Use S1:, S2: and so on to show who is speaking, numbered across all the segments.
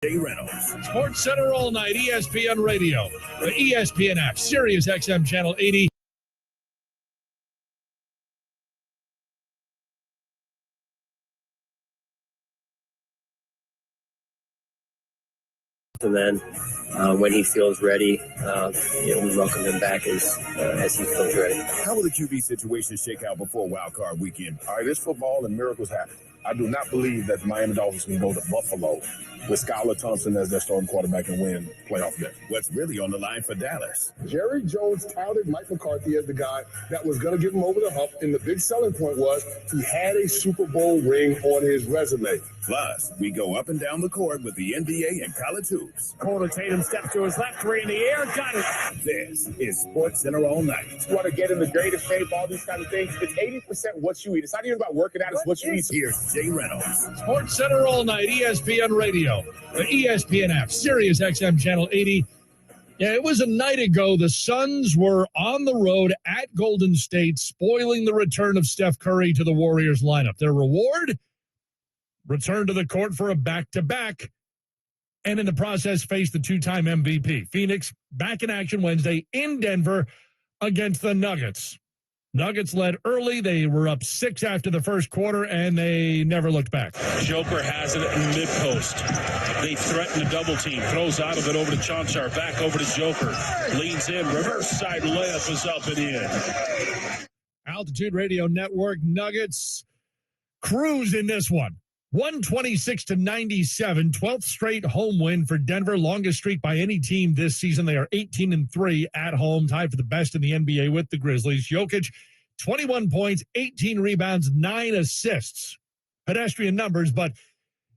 S1: Jay Reynolds. Sports Center all night, ESPN Radio, the ESPN app, Sirius XM Channel 80.
S2: And then when he feels ready, we welcome him back as he feels ready.
S3: How will the QB situation shake out before Wild Card Weekend? All right, it's football and miracles happen. I do not believe that the Miami Dolphins can go to Buffalo with Skylar Thompson as their starting quarterback and win playoff game.
S1: What's really on the line for Dallas?
S4: Jerry Jones touted Mike McCarthy as the guy that was going to get him over the hump, and the big selling point was he had a Super Bowl ring on his resume.
S1: Plus, we go up and down the court with the NBA and college hoops.
S5: Corner Tatum steps to his left, three in the air, got it.
S1: This is Sports Center all night.
S4: You want to get in the greatest shape, all these kind of things. It's 80% what you eat. It's not even about working out, it's what you eat.
S1: Here's Jay Reynolds. Sports Center all night, ESPN Radio, the ESPN app, Sirius XM Channel 80. Yeah, it was a night ago. The Suns were on the road at Golden State, spoiling the return of Steph Curry to the Warriors lineup. Their reward? Return to the court for a back-to-back, and in the process face the two-time MVP. Phoenix back in action Wednesday in Denver against the Nuggets. Nuggets led early. They were up 6 after the first quarter, and they never looked back.
S6: Joker has it in mid-post. They threaten a double team. Throws out of it over to Chonchar. Back over to Joker. Leans in. Reverse side layup is up and in.
S1: Altitude Radio Network. Nuggets cruise in this one. 126-97, 12th straight home win for Denver, longest streak by any team this season. They are 18-3 at home, tied for the best in the NBA with the Grizzlies. Jokic, 21 points, 18 rebounds, 9 assists. Pedestrian numbers, but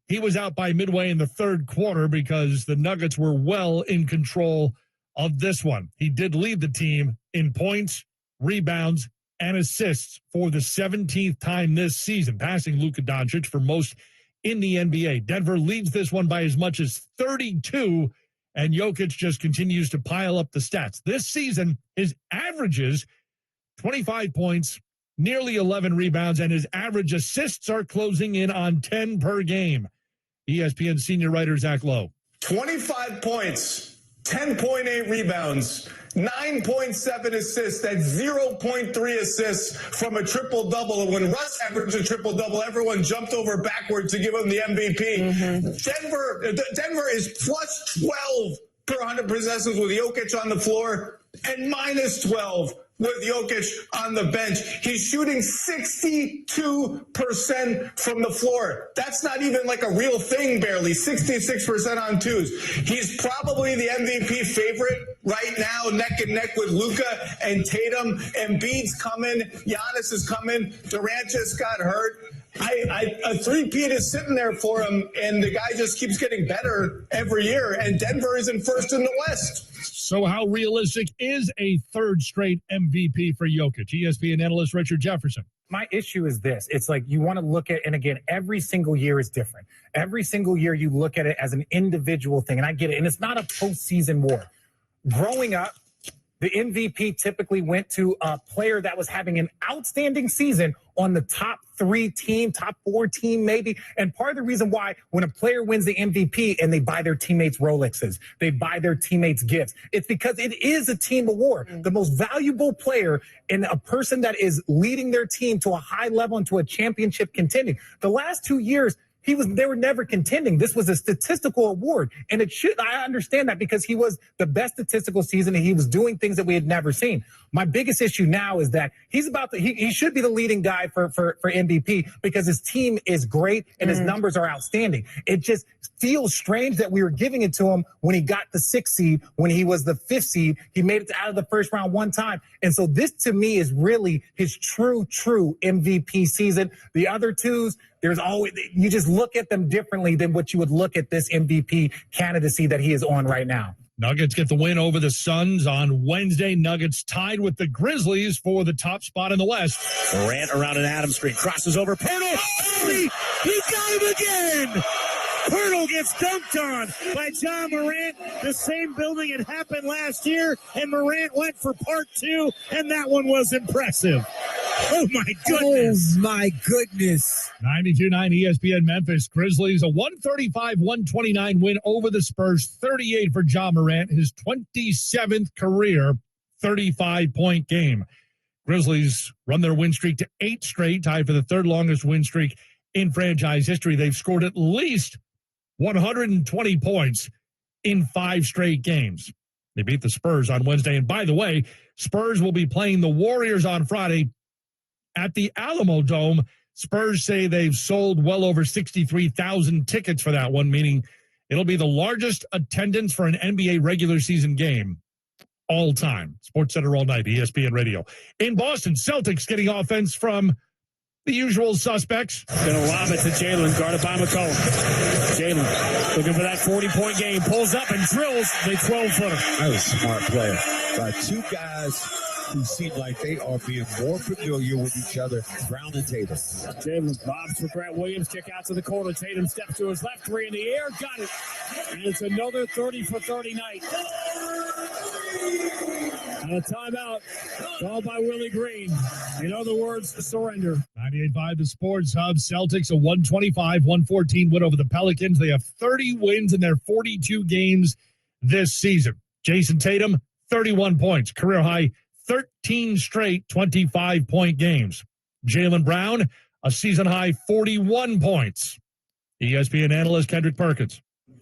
S1: he was out by midway in the third quarter because the Nuggets were well in control of this one. He did lead the team in points, rebounds, and assists for the 17th time this season, passing Luka Doncic for most in the NBA. Denver leads this one by as much as 32, and Jokic just continues to pile up the stats. This season, his averages 25 points, nearly 11 rebounds, and his average assists are closing in on 10 per game. ESPN senior writer Zach Lowe.
S7: 25 points, 10.8 rebounds, 9.7 assists, that's 0.3 assists from a triple-double. When Russ averaged a triple-double, everyone jumped over backwards to give him the MVP. Denver is plus 12 per 100 possessions with Jokic on the floor and minus 12 with Jokic on the bench. He's shooting 62% from the floor. That's not even like a real thing, barely. 66% on twos. He's probably the MVP favorite right now, neck and neck with Luka and Tatum. Embiid's coming. Giannis is coming. Durant just got hurt. A three-peat is sitting there for him, and the guy just keeps getting better every year, and Denver is in first in the West.
S1: So how realistic is a third straight MVP for Jokic? ESPN analyst Richard Jefferson.
S8: My issue is this. It's like you want to look at, and again, every single year is different. Every single year you look at it as an individual thing, and I get it, and it's not a postseason war. Growing up, the MVP typically went to a player that was having an outstanding season on the top 3 team, top 4 team maybe. And part of the reason why when a player wins the MVP and they buy their teammates Rolexes, they buy their teammates gifts, it's because it is a team award. The most valuable player and a person that is leading their team to a high level and to a championship contending. The last 2 years, they were never contending. This was a statistical award. And I understand that because he was the best statistical season and he was doing things that we had never seen. My biggest issue now is that he should be the leading guy for MVP because his team is great and his numbers are outstanding. It just feels strange that we were giving it to him when he got the 6th seed, when he was the 5th seed. He made it out of the first round one time. And so this to me is really his true MVP season. The other twos, you just look at them differently than what you would look at this MVP candidacy that he is on right now.
S1: Nuggets get the win over the Suns on Wednesday. Nuggets tied with the Grizzlies for the top spot in the West.
S9: Durant around an Adams screen, crosses over. Poeltl, he got him again. Poeltl gets dunked on by John Morant. The same building it happened last year, and Morant went for part 2, and that one was impressive. Oh, my goodness.
S10: Oh, my goodness.
S1: 92-9 ESPN Memphis Grizzlies, a 135-129 win over the Spurs, 38 for Ja Morant, his 27th career 35-point game. Grizzlies run their win streak to 8 straight, tied for the third longest win streak in franchise history. They've scored at least 120 points in 5 straight games. They beat the Spurs on Wednesday. And by the way, Spurs will be playing the Warriors on Friday at the Alamo Dome. Spurs say they've sold well over 63,000 tickets for that one, meaning it'll be the largest attendance for an NBA regular season game all time. Sports Center all night, ESPN Radio. In Boston, Celtics getting offense from the usual suspects.
S5: Going to lob it to Jalen, guarded by McCollum. Jalen looking for that 40-point game. Pulls up and drills the 12-footer.
S10: That was a smart play by two guys who seem like they are being more familiar with each other, Brown and Tatum.
S5: Jalen bobs for Grant Williams. Kick out to the corner. Tatum steps to his left. 3 in the air. Got it. And it's another 30 for 30 night. And a timeout called by Willie Green. In other words, surrender.
S1: 98.5 The Sports Hub. Celtics a 125-114 win over the Pelicans. They have 30 wins in their 42 games this season. Jason Tatum, 31 points. Career high 13 straight 25-point games. Jaylen Brown, a season high 41 points. ESPN analyst Kendrick Perkins.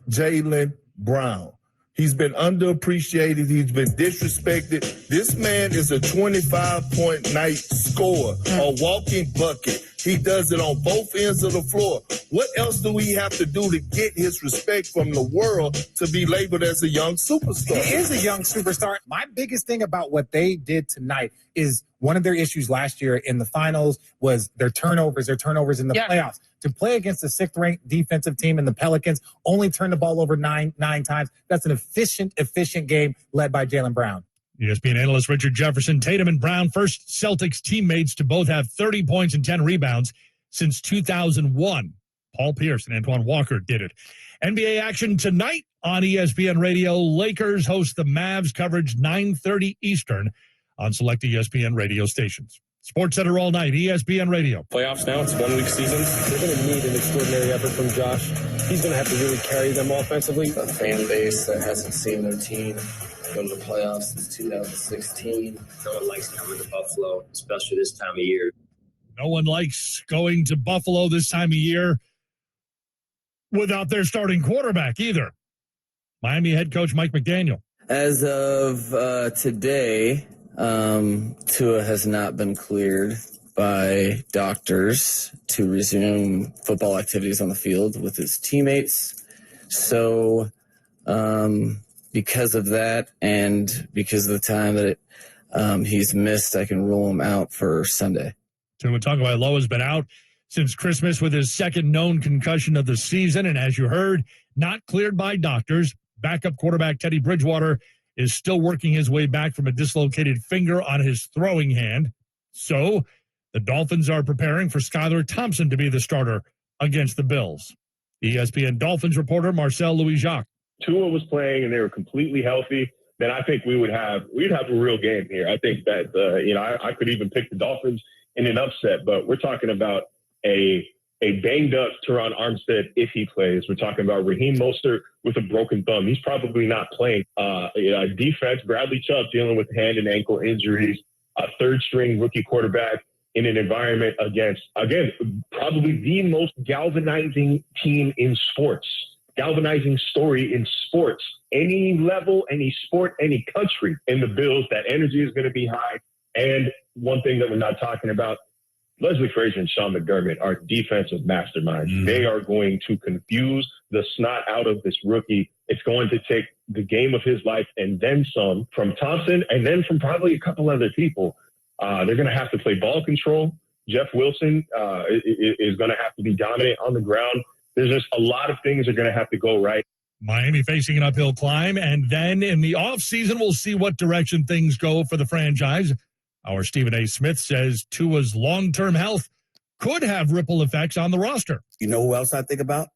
S11: Jaylen Brown. He's been underappreciated. He's been disrespected. This man is a 25-point night scorer, a walking bucket. He does it on both ends of the floor. What else do we have to do to get his respect from the world to be labeled as a young superstar?
S8: He is a young superstar. My biggest thing about what they did tonight is one of their issues last year in the finals was their turnovers in the playoffs. To play against a 6th-ranked defensive team in the Pelicans, only turned the ball over nine times. That's an efficient game led by Jaylen Brown.
S1: ESPN analyst Richard Jefferson. Tatum and Brown, first Celtics teammates to both have 30 points and 10 rebounds since 2001. Paul Pierce and Antoine Walker did it. NBA action tonight on ESPN Radio. Lakers host the Mavs, coverage 9:30 Eastern on select ESPN radio stations. Sports Center all night, ESPN Radio.
S2: Playoffs now, it's 1 week season. They're going to need an extraordinary effort from Josh. He's going to have to really carry them offensively. A fan base that hasn't seen their team go to the playoffs since 2016. No one likes coming to Buffalo, especially this time of year.
S1: No one likes going to Buffalo this time of year without their starting quarterback either. Miami head coach Mike McDaniel.
S2: As of today, Tua has not been cleared by doctors to resume football activities on the field with his teammates. So because of that and because of the time that he's missed, I can rule him out for Sunday.
S1: Tua Tagovailoa has been out since Christmas with his second known concussion of the season. And as you heard, not cleared by doctors. Backup quarterback Teddy Bridgewater is still working his way back from a dislocated finger on his throwing hand. So the Dolphins are preparing for Skylar Thompson to be the starter against the Bills. ESPN Dolphins reporter Marcel Louis-Jacques.
S3: Tua was playing and they were completely healthy, then I think we'd have a real game here. I think that I could even pick the Dolphins in an upset, but we're talking about a banged up Teron Armstead if he plays. We're talking about Raheem Mostert with a broken thumb. He's probably not playing. Defense, Bradley Chubb dealing with hand and ankle injuries. A third-string rookie quarterback in an environment against, again, probably the most galvanizing team in sports. Galvanizing story in sports. Any level, any sport, any country in the Bills, that energy is going to be high. And one thing that we're not talking about, Leslie Frazier and Sean McDermott are defensive masterminds. They are going to confuse the snot out of this rookie. It's going to take the game of his life and then some from Thompson and then from probably a couple other people. They're going to have to play ball control. Jeff Wilson is going to have to be dominant on the ground. There's just a lot of things are going to have to go right.
S1: Miami facing an uphill climb, and then in the offseason, we'll see what direction things go for the franchise. Our Stephen A. Smith says Tua's long-term health could have ripple effects on the roster.
S12: You know who else I think about?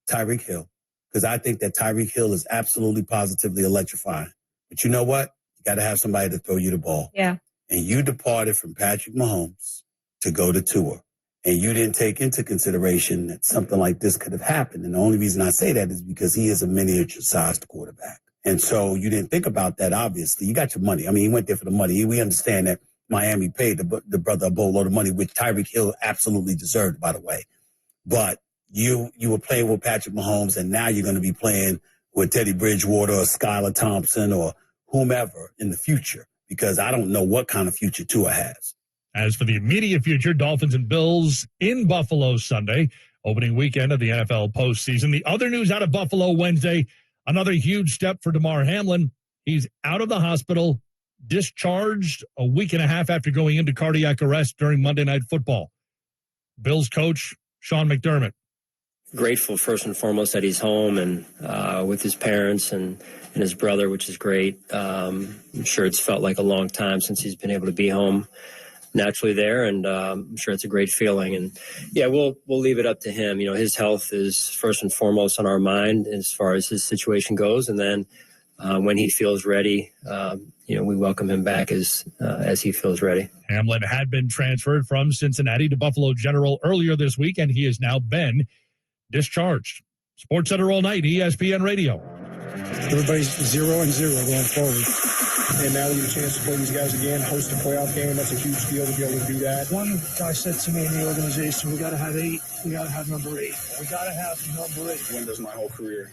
S12: Tyreek Hill. Because I think that Tyreek Hill is absolutely positively electrifying. But you know what? You got to have somebody to throw you the ball.
S13: Yeah.
S12: And you departed from Patrick Mahomes to go to Tua. And you didn't take into consideration that something like this could have happened. And the only reason I say that is because he is a miniature-sized quarterback. And so you didn't think about that, obviously. You got your money. I mean, he went there for the money. We understand that Miami paid the brother a boatload of money, which Tyreek Hill absolutely deserved, by the way. But you were playing with Patrick Mahomes, and now you're going to be playing with Teddy Bridgewater or Skylar Thompson or whomever in the future, because I don't know what kind of future Tua has.
S1: As for the immediate future, Dolphins and Bills in Buffalo Sunday, opening weekend of the NFL postseason. The other news out of Buffalo Wednesday, another huge step for Damar Hamlin. He's out of the hospital, discharged a week and a half after going into cardiac arrest during Monday Night Football. Bills coach Sean McDermott.
S13: Grateful first and foremost that he's home and with his parents and his brother, which is great. I'm sure it's felt like a long time since he's been able to be home naturally there, and I'm sure it's a great feeling. And yeah, we'll leave it up to him. You know, his health is first and foremost on our mind as far as his situation goes, and then when he feels ready, we welcome him back as he feels ready.
S1: Hamlin had been transferred from Cincinnati to Buffalo General earlier this week, and he has now been discharged. Sports Center all night, ESPN Radio.
S14: Everybody's 0-0 going forward. And now we get a chance to play these guys again, host a playoff game. That's a huge deal to be able to do that.
S15: One guy said to me in the organization, we got to have 8. We got to have number 8. We got to have number 8.
S14: Windows my whole career.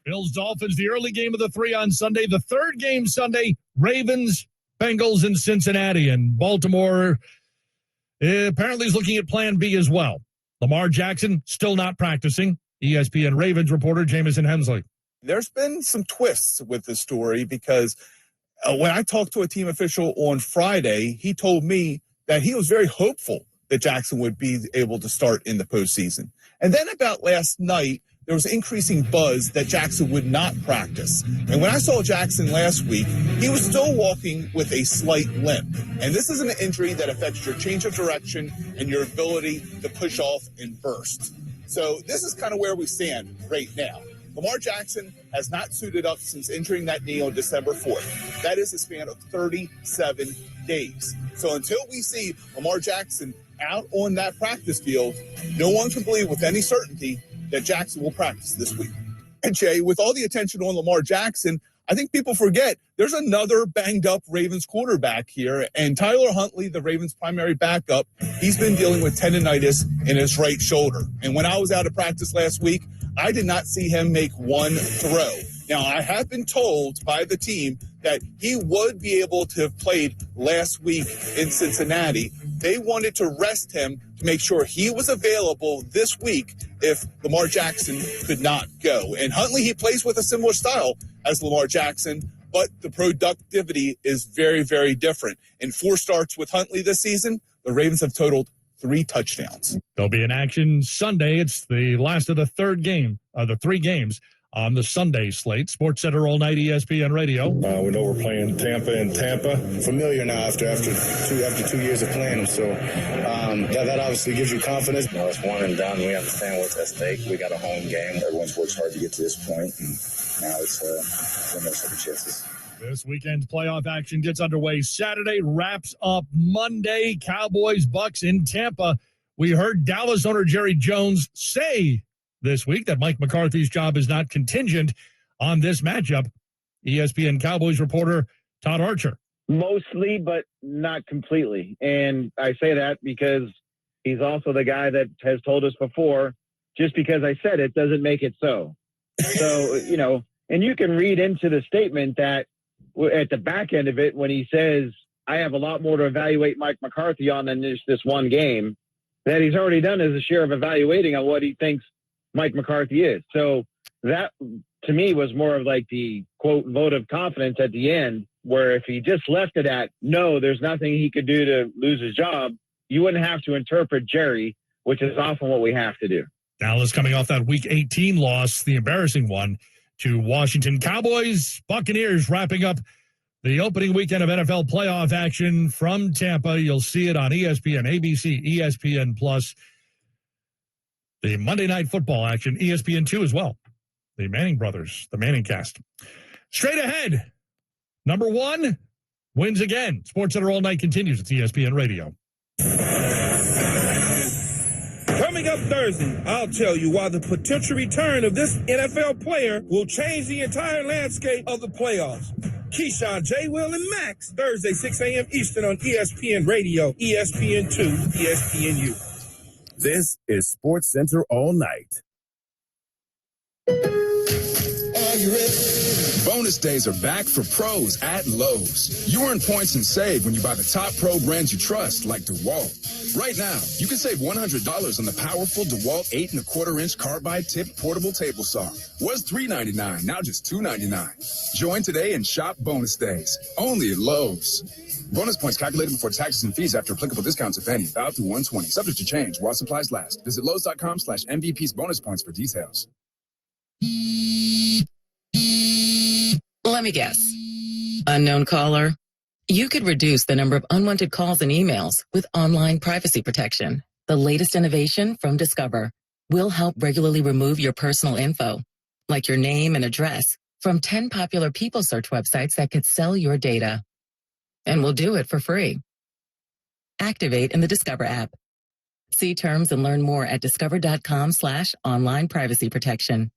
S1: Bills Dolphins, the early game of the 3 on Sunday. The third game Sunday, Ravens, Bengals in Cincinnati. And Baltimore apparently is looking at plan B as well. Lamar Jackson still not practicing. ESPN Ravens reporter Jamison Hensley.
S16: There's been some twists with this story because when I talked to a team official on Friday, he told me that he was very hopeful that Jackson would be able to start in the postseason. And then about last night, there was increasing buzz that Jackson would not practice. And when I saw Jackson last week, he was still walking with a slight limp. And this is an injury that affects your change of direction and your ability to push off and burst. So this is kind of where we stand right now. Lamar Jackson has not suited up since injuring that knee on December 4th. That is a span of 37 days. So until we see Lamar Jackson out on that practice field, no one can believe with any certainty that Jackson will practice this week. And Jay, with all the attention on Lamar Jackson, I think people forget there's another banged up Ravens quarterback here. And Tyler Huntley, the Ravens' primary backup, he's been dealing with tendonitis in his right shoulder. And when I was out of practice last week, I did not see him make one throw. Now, I have been told by the team that he would be able to have played last week in Cincinnati. They wanted to rest him to make sure he was available this week if Lamar Jackson could not go. And Huntley, he plays with a similar style as Lamar Jackson, but the productivity is very, very different. In 4 starts with Huntley this season, the Ravens have totaled 3 touchdowns.
S1: They'll be in action Sunday. It's the last of the 3 games on the Sunday slate. Sports Center all night, ESPN Radio.
S17: We know we're playing Tampa in Tampa. Familiar now after 2 years of playing them. So that obviously gives you confidence.
S18: It's one and done. We understand what's at stake. We got a home game. Everyone's worked hard to get to this point, and now it's no second chances.
S1: This weekend's playoff action gets underway Saturday, wraps up Monday. Cowboys, Bucks in Tampa. We heard Dallas owner Jerry Jones say this week that Mike McCarthy's job is not contingent on this matchup. ESPN Cowboys reporter Todd Archer.
S19: Mostly, but not completely. And I say that because he's also the guy that has told us before, just because I said it doesn't make it so. So, and you can read into the statement that at the back end of it, when he says, I have a lot more to evaluate Mike McCarthy on than this one game, that he's already done his share of evaluating on what he thinks Mike McCarthy is. So that, to me, was more of like the, quote, vote of confidence at the end, where if he just left it at, no, there's nothing he could do to lose his job, you wouldn't have to interpret Jerry, which is often what we have to do.
S1: Dallas coming off that Week 18 loss, the embarrassing one, to Washington. Cowboys, Buccaneers wrapping up the opening weekend of NFL playoff action from Tampa. You'll see it on ESPN, ABC, ESPN Plus. The Monday Night Football action, ESPN2 as well. The Manning brothers, the Manning cast. Straight ahead, number 1 wins again. Sports Center all night continues. It's ESPN Radio.
S20: Up Thursday, I'll tell you why the potential return of this NFL player will change the entire landscape of the playoffs. Keyshawn, J. Will, and Max, Thursday, 6 a.m. Eastern on ESPN Radio, ESPN2, ESPNU.
S21: This is Sports Center All Night.
S22: Are you ready? Bonus days are back for pros at Lowe's. You earn points and save when you buy the top pro brands you trust, like DeWalt. Right now, you can save $100 on the powerful DeWalt 8¼ carbide tip portable table saw. Was $3.99, now just $2.99. Join today and shop bonus days, only at Lowe's. Bonus points calculated before taxes and fees after applicable discounts, if any. Valid through 1/20. Subject to change while supplies last. Visit Lowes.com/MVPs bonus points for details.
S23: Let me guess. Unknown caller. You could reduce the number of unwanted calls and emails with online privacy protection. The latest innovation from Discover will help regularly remove your personal info, like your name and address, from 10 popular people search websites that could sell your data. And we'll do it for free. Activate in the Discover app. See terms and learn more at discover.com/online privacy protection.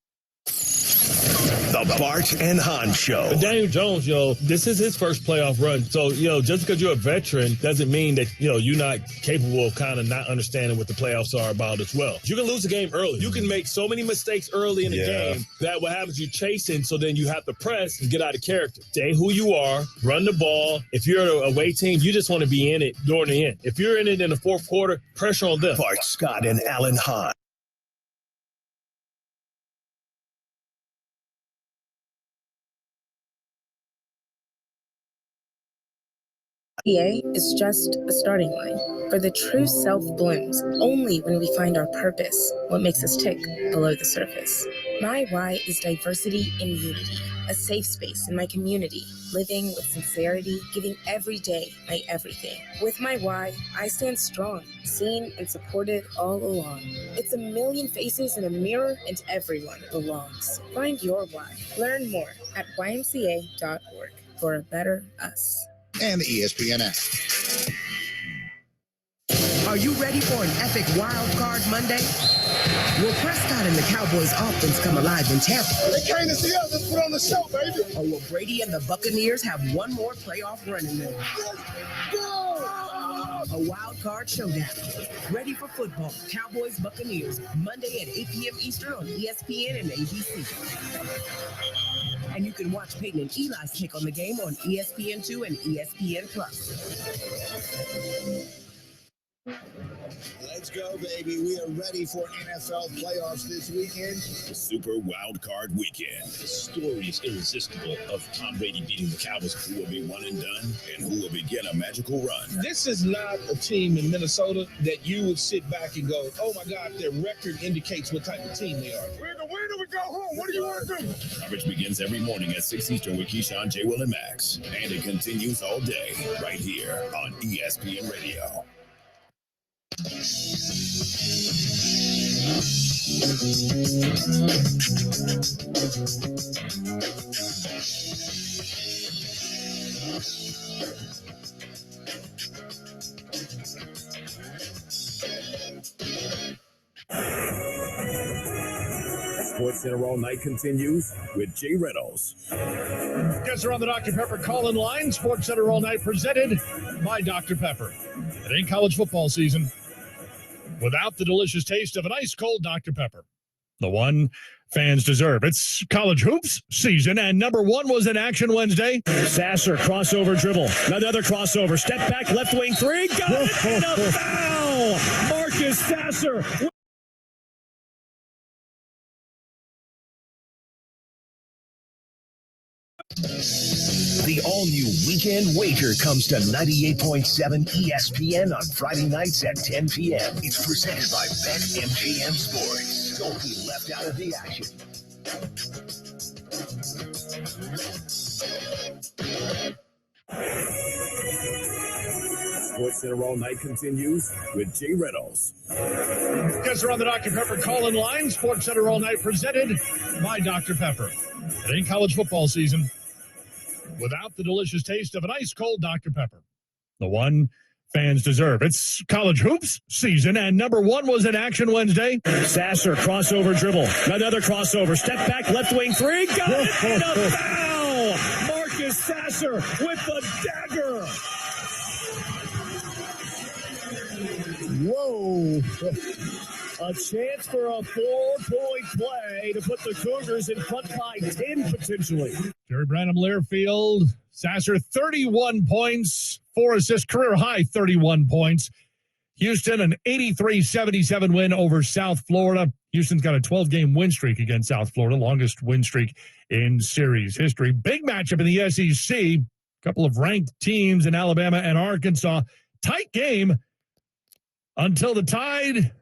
S21: The Bart and Hahn Show.
S6: But Daniel Jones, this is his first playoff run. So, just because you're a veteran doesn't mean that, you're not capable of kind of not understanding what the playoffs are about as well. You can lose a game early. You can make so many mistakes early in the game that what happens, you chasing, so then you have to press and get out of character. Stay who you are, run the ball. If you're an away team, you just want to be in it during the end. If you're in it in the fourth quarter, pressure on them.
S21: Bart Scott and Alan Hahn.
S24: YMCA is just a starting line, for the true self blooms only when we find our purpose, what makes us tick below the surface. My why is diversity and unity, a safe space in my community, living with sincerity, giving every day my everything. With my why, I stand strong, seen and supported all along. It's a million faces in a mirror and everyone belongs. Find your why. Learn more at ymca.org for a better us.
S25: And the ESPN app.
S26: Are you ready for an epic wild card Monday? Will Prescott and the Cowboys offense come alive in Tampa?
S4: They came to see us. Let's put on the show, baby.
S26: Or will Brady and the Buccaneers have one more playoff run in them? A wild card showdown. Ready for football. Cowboys Buccaneers. Monday at 8 p.m. Eastern on ESPN and ABC. And you can watch Peyton and Eli's take on the game on ESPN2 and ESPN+.
S25: Let's go, baby. We are ready for NFL playoffs this weekend.
S21: The Super Wild Card Weekend.
S6: The story is irresistible of Tom Brady beating the Cowboys.
S21: Who will be one and done, and who will begin a magical run.
S20: This is not a team in Minnesota that you would sit back and go, oh my God, their record indicates what type of team they are.
S4: We're the winner, we go home. What do you want to do?
S21: Coverage begins every morning at 6 Eastern with Keyshawn, J. Will, and Max. And it continues all day right here on ESPN Radio. Sports Center All Night continues with Jay Reynolds.
S1: Guests are on the Dr. Pepper call-in line. Sports Center All Night presented by Dr. Pepper. It ain't college football season without the delicious taste of an ice-cold Dr. Pepper. The one fans deserve. It's college hoops season, and number one was in action Wednesday.
S5: Sasser, crossover dribble. Another crossover. Step back, left wing three. Got it, and a foul. Marcus Sasser.
S21: The all-new Weekend Wager comes to 98.7 ESPN on Friday nights at 10 p.m. It's presented by BetMGM Sports. Don't be left out of the action. Sports Center All Night continues with Jay Reynolds.
S1: Guests are on the Dr. Pepper call-in line. Sports Center All Night presented by Dr. Pepper. It ain't college football season without the delicious taste of an ice-cold Dr. Pepper. The one fans deserve. It's college hoops season, and number one was in action Wednesday.
S5: Sasser, crossover dribble. Another crossover. Step back, left wing three. Got it, and a foul. Marcus Sasser with the dagger. Whoa. A chance for a 4-point play to put the Cougars in front by 10 potentially.
S1: Jerry Branham Learfield, Sasser, 31 points, 4 assists, career high 31 points. Houston, an 83-77 win over South Florida. Houston's got a 12-game win streak against South Florida, longest win streak in series history. Big matchup in the SEC. A couple of ranked teams in Alabama and Arkansas. Tight game until the Tide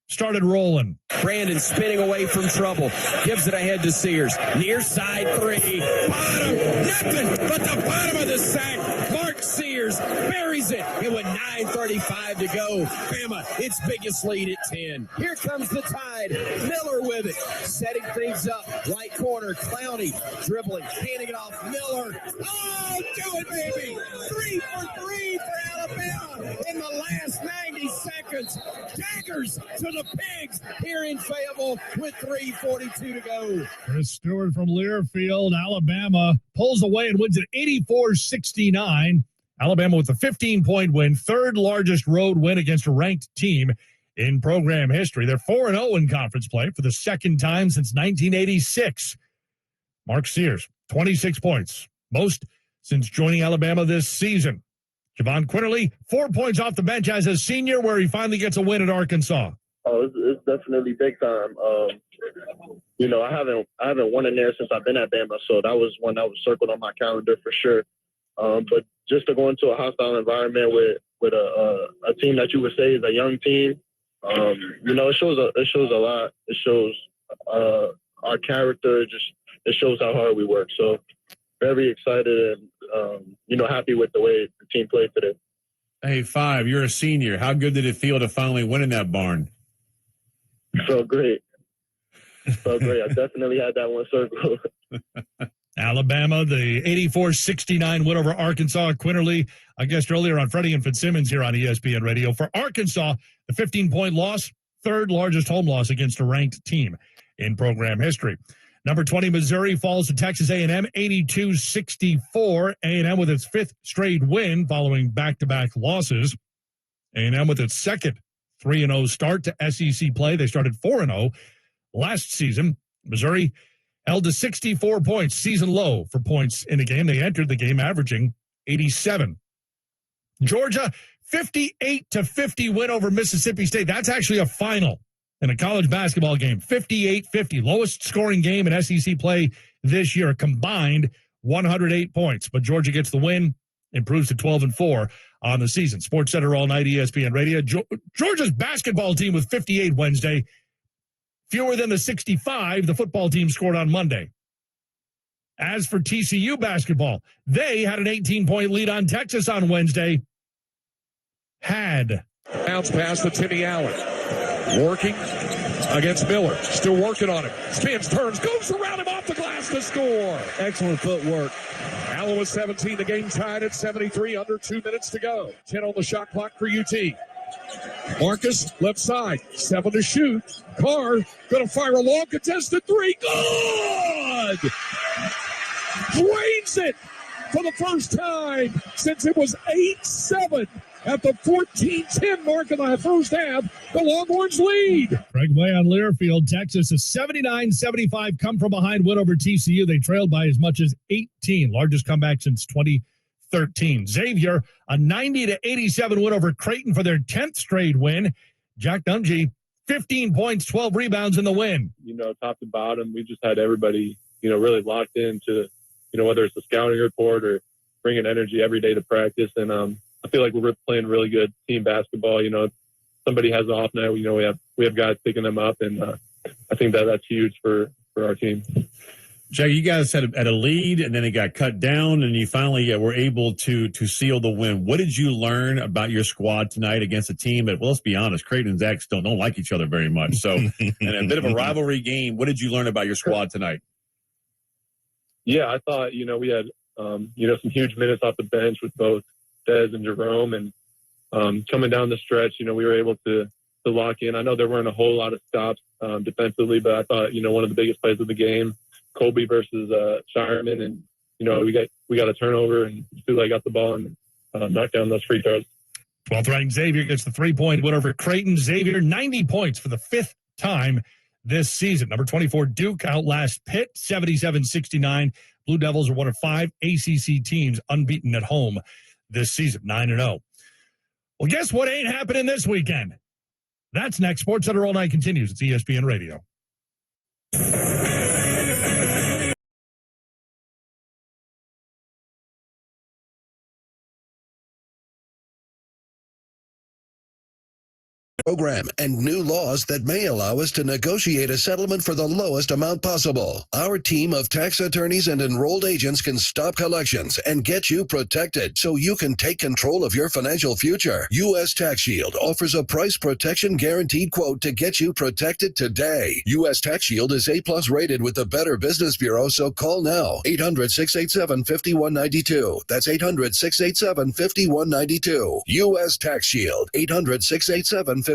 S1: started rolling.
S2: Brandon spinning away from trouble. Gives it ahead to Sears. Near side three. Bottom. Nothing but the bottom of the sack. Mark Sears buries it. It with 9:35 to go. Bama, its biggest lead at 10. Here comes the Tide. Miller with it. Setting things up. Right corner. Clowney dribbling. Handing it off. Miller. Oh, do it, baby. 3 for 3 for Alabama in the last 90 seconds. Daggers to the Pigs here in Fayetteville with 3:42 to go.
S1: Chris Stewart from Learfield, Alabama pulls away and wins at 84-69. Alabama with a 15-point win, third largest road win against a ranked team in program history. They're 4-0 in conference play for the second time since 1986. Mark Sears, 26 points, most since joining Alabama this season. Javon Quinterly, 4 points off the bench as a senior, where he finally gets a win at Arkansas.
S3: Oh, it's definitely big time. I haven't won in there since I've been at Bama, so that was one that was circled on my calendar for sure. But just to go into a hostile environment with a team that you would say is a young team, it shows a lot. It shows our character. It shows how hard we work. So very excited and happy with the way the team played today.
S7: Hey, Five, you're a senior. How good did it feel to finally win in that barn?
S3: So great. I definitely had that one circle.
S1: Alabama, the 84-69 win over Arkansas. Quinterly, I guessed earlier on Freddie and Fitzsimmons here on ESPN Radio. For Arkansas, the 15-point loss, third largest home loss against a ranked team in program history. Number 20, Missouri falls to Texas A&M, 82-64. A&M with its fifth straight win following back-to-back losses. A&M with its second 3-0 start to SEC play. They started 4-0 last season. Missouri held to 64 points, season low for points in a game. They entered the game averaging 87. Georgia, 58-50 win over Mississippi State. That's actually a final in a college basketball game. 58-50, lowest scoring game in SEC play this year, combined 108 points. But Georgia gets the win, improves to 12-4 on the season. Sports Center all night, ESPN Radio. Georgia's basketball team with 58 Wednesday, fewer than the 65 the football team scored on Monday. As for TCU basketball, they had an 18-point lead on Texas on Wednesday.
S8: Bounce pass to Timmy Allen. Working against Miller. Still working on it. Spins, turns, goes around him off the glass to score. Excellent footwork. Allen with 17. The game tied at 73. Under 2 minutes to go. 10 on the shot clock for UT. Marcus, left side. 7 to shoot. Carr going to fire a long contested three. Good! Drains it for the first time since it was 8-7 at the 14-10 mark of the first half. The Longhorns lead.
S1: Craig Way on Learfield, Texas. A 79-75 come from behind win over TCU. They trailed by as much as 18. Largest comeback since 2013. Xavier, a 90-87 win over Creighton for their 10th straight win. Jack Dungy, 15 points, 12 rebounds in the win.
S3: Top to bottom, we just had everybody, really locked into, whether it's a scouting report or bringing energy every day to practice. And I feel like we're playing really good team basketball. Somebody has an off night. We have guys picking them up, and I think that's huge for our team.
S7: Jay, you guys had a lead, and then it got cut down, and you finally were able to seal the win. What did you learn about your squad tonight against a team that, well, let's be honest, Creighton and Zach don't like each other very much. So, and a bit of a rivalry game. What did you learn about your squad tonight?
S3: Yeah, I thought, we had, some huge minutes off the bench with both Dez and Jerome. And coming down the stretch, we were able to lock in. I know there weren't a whole lot of stops defensively, but I thought, one of the biggest plays of the game, Colby versus Shireman, and we got a turnover, and Sule got the ball and knocked down those free throws.
S1: 12th ranked Xavier gets the 3-point win over Creighton. Xavier 90 points for the 5th time this season. Number 24 Duke outlast Pitt 77-69. Blue Devils are one of 5 ACC teams unbeaten at home this season, 9-0. Well, guess what ain't happening this weekend? That's next. Sports Center All Night continues. It's ESPN Radio.
S9: Program and new laws that may allow us to negotiate a settlement for the lowest amount possible. Our team of tax attorneys and enrolled agents can stop collections and get you protected so you can take control of your financial future. U.S. Tax Shield offers a price protection guaranteed quote to get you protected today. U.S. Tax Shield is A+ rated with the Better Business Bureau, so call now. 800-687-5192. That's 800-687-5192. U.S. Tax Shield. 800-687-5192.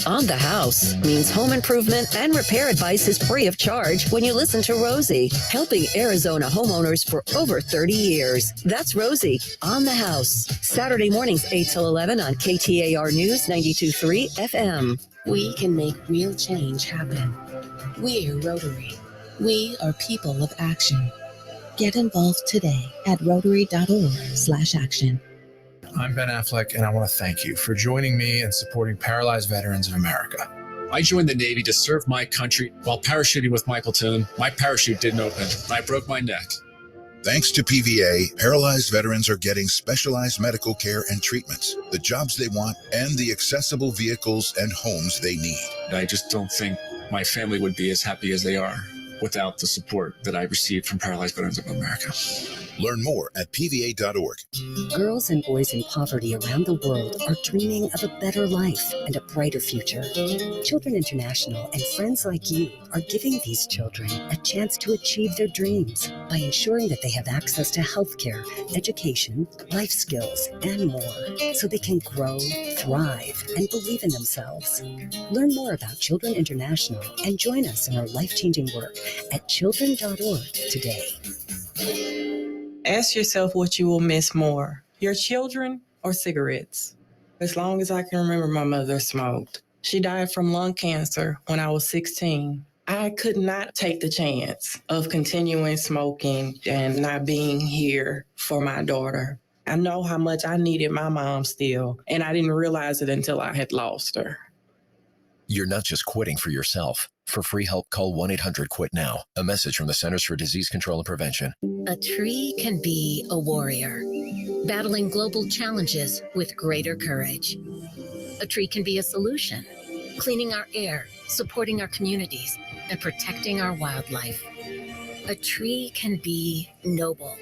S10: On the House means home improvement and repair advice is free of charge when you listen to Rosie, helping Arizona homeowners for over 30 years. That's Rosie on the House. Saturday mornings 8 till 11 on KTAR News 92.3 FM.
S24: We can make real change happen. We're Rotary. We are people of action. Get involved today at Rotary.org/action.
S11: I'm Ben Affleck, and I want to thank you for joining me and supporting Paralyzed Veterans of America.
S12: I joined the Navy to serve my country. While parachuting with Michael Toon, my parachute didn't open, and I broke my neck.
S13: Thanks to PVA, paralyzed veterans are getting specialized medical care and treatments, the jobs they want, and the accessible vehicles and homes they need.
S12: I just don't think my family would be as happy as they are without the support that I received from Paralyzed Veterans of America.
S13: Learn more at PVA.org.
S10: Girls and boys in poverty around the world are dreaming of a better life and a brighter future. Children International and friends like you are giving these children a chance to achieve their dreams by ensuring that they have access to healthcare, education, life skills, and more, so they can grow, thrive, and believe in themselves. Learn more about Children International and join us in our life-changing work at children.org today.
S15: Ask yourself what you will miss more, your children or cigarettes. As long as I can remember, my mother smoked. She died from lung cancer when I was 16. I could not take the chance of continuing smoking and not being here for my daughter. I know how much I needed my mom still, and I didn't realize it until I had lost her.
S27: You're not just quitting for yourself. For free help, call 1-800-QUIT-NOW. A message from the Centers for Disease Control and Prevention.
S28: A tree can be a warrior, battling global challenges with greater courage. A tree can be a solution, cleaning our air, supporting our communities, and protecting our wildlife. A tree can be noble,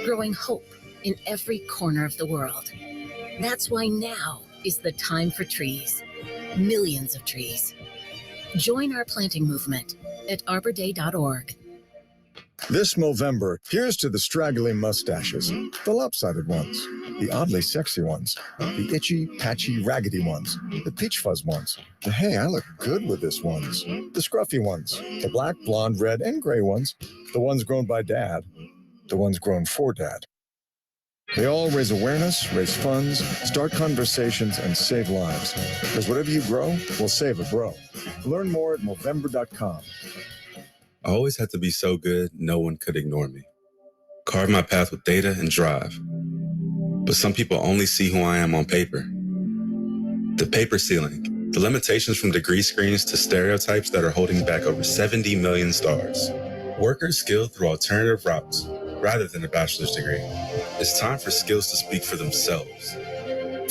S28: growing hope in every corner of the world. That's why now is the time for trees. Millions of trees. Join our planting movement at arborday.org.
S29: This Movember, here's to the straggly mustaches, the lopsided ones, the oddly sexy ones, the itchy, patchy, raggedy ones, the peach fuzz ones, the hey, I look good with this ones, the scruffy ones, the black, blonde, red, and gray ones, the ones grown by dad, the ones grown for dad. They all raise awareness, raise funds, start conversations, and save lives. Because whatever you grow will save a bro. Learn more at Movember.com.
S30: I always had to be so good, no one could ignore me. Carve my path with data and drive. But some people only see who I am on paper. The paper ceiling, the limitations from degree screens to stereotypes that are holding back over 70 million stars. Workers skilled through alternative routes, rather than a bachelor's degree. It's time for skills to speak for themselves.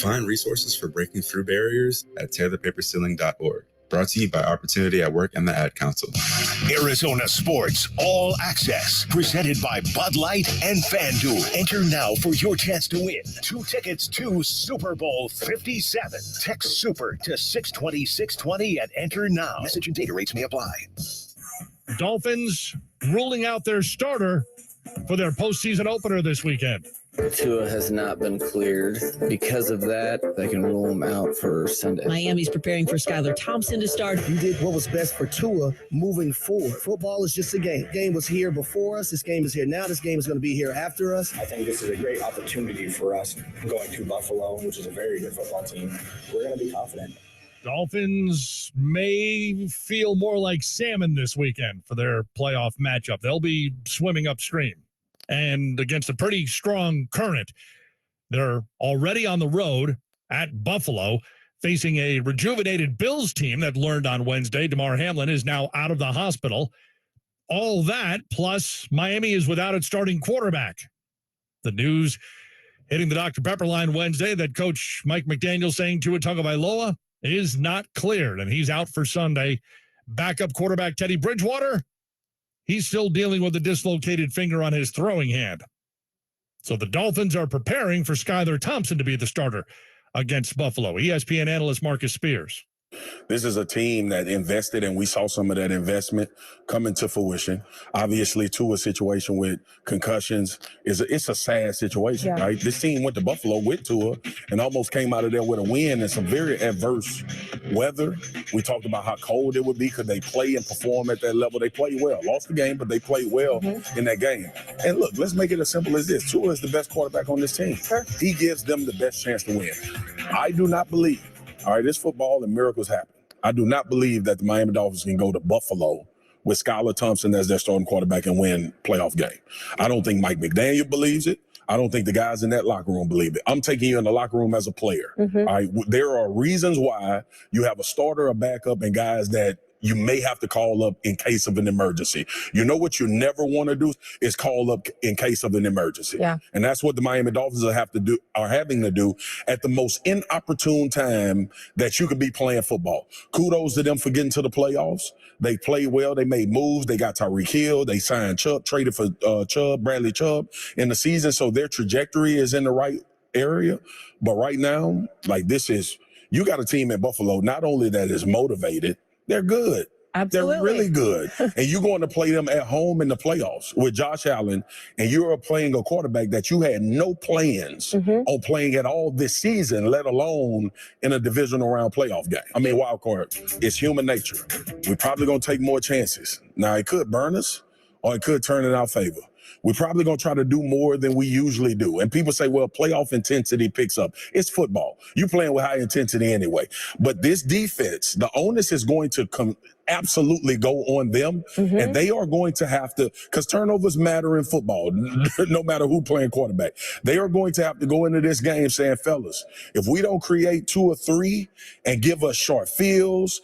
S30: Find resources for breaking through barriers at tearthepaperceiling.org. Brought to you by Opportunity at Work and the Ad Council.
S21: Arizona Sports All Access, presented by Bud Light and FanDuel. Enter now for your chance to win 2 tickets to Super Bowl 57. Text SUPER to 620-620 and enter now. Message and data rates may apply.
S1: Dolphins ruling out their starter for their postseason opener this weekend.
S6: Tua has not been cleared. Because of that, they can rule him out for Sunday.
S14: Miami's preparing for Skylar Thompson to start.
S16: You did what was best for Tua moving forward. Football is just a game. Game was here before us. This game is here now. This game is going to be here after us.
S17: I think this is a great opportunity for us going to Buffalo, which is a very good football team. We're going to be confident.
S1: Dolphins may feel more like salmon this weekend for their playoff matchup. They'll be swimming upstream. And against a pretty strong current, they're already on the road at Buffalo, facing a rejuvenated Bills team that learned on Wednesday Damar Hamlin is now out of the hospital. All that, plus Miami is without its starting quarterback. The news hitting the Dr. Pepper line Wednesday that Coach Mike McDaniel saying Tua Tagovailoa is not cleared, and he's out for Sunday. Backup quarterback Teddy Bridgewater, he's still dealing with a dislocated finger on his throwing hand. So the Dolphins are preparing for Skylar Thompson to be the starter against Buffalo. ESPN analyst Marcus Spears.
S18: This is a team that invested, and we saw some of that investment come into fruition. Obviously, Tua's situation with concussions it's a sad situation, right? This team went to Buffalo with Tua and almost came out of there with a win in some very adverse weather. We talked about how cold it would be. Could they play and perform at that level? They played well. Lost the game, but they played well in that game. And look, let's make it as simple as this. Tua is the best quarterback on this team. Sure. He gives them the best chance to win. I do not believe, all right, this football and miracles happen. I do not believe that the Miami Dolphins can go to Buffalo with Skylar Thompson as their starting quarterback and win playoff game. I don't think Mike McDaniel believes it. I don't think the guys in that locker room believe it. I'm taking you in the locker room as a player. All right, there are reasons why you have a starter, a backup, and guys that you may have to call up in case of an emergency. You know what you never want to do is call up in case of an emergency. Yeah. And that's what the Miami Dolphins are having to do at the most inopportune time that you could be playing football. Kudos to them for getting to the playoffs. They played well. They made moves. They got Tyreek Hill. They signed Chubb, traded for Bradley Chubb in the season. So their trajectory is in the right area. But right now, like you got a team at Buffalo, not only that is motivated, they're good. Absolutely. They're really good. And you're going to play them at home in the playoffs with Josh Allen, and you're playing a quarterback that you had no plans on playing at all this season, let alone in a divisional round playoff game. I mean, wild card. It's human nature. We're probably going to take more chances. Now, it could burn us, or it could turn in our favor. We're probably going to try to do more than we usually do. And people say, well, playoff intensity picks up. It's football. You're playing with high intensity anyway. But this defense, the onus is going to absolutely go on them. And they are going to have to, because turnovers matter in football, no matter who playing quarterback. They are going to have to go into this game saying, fellas, if we don't create 2 or 3 and give us short fields,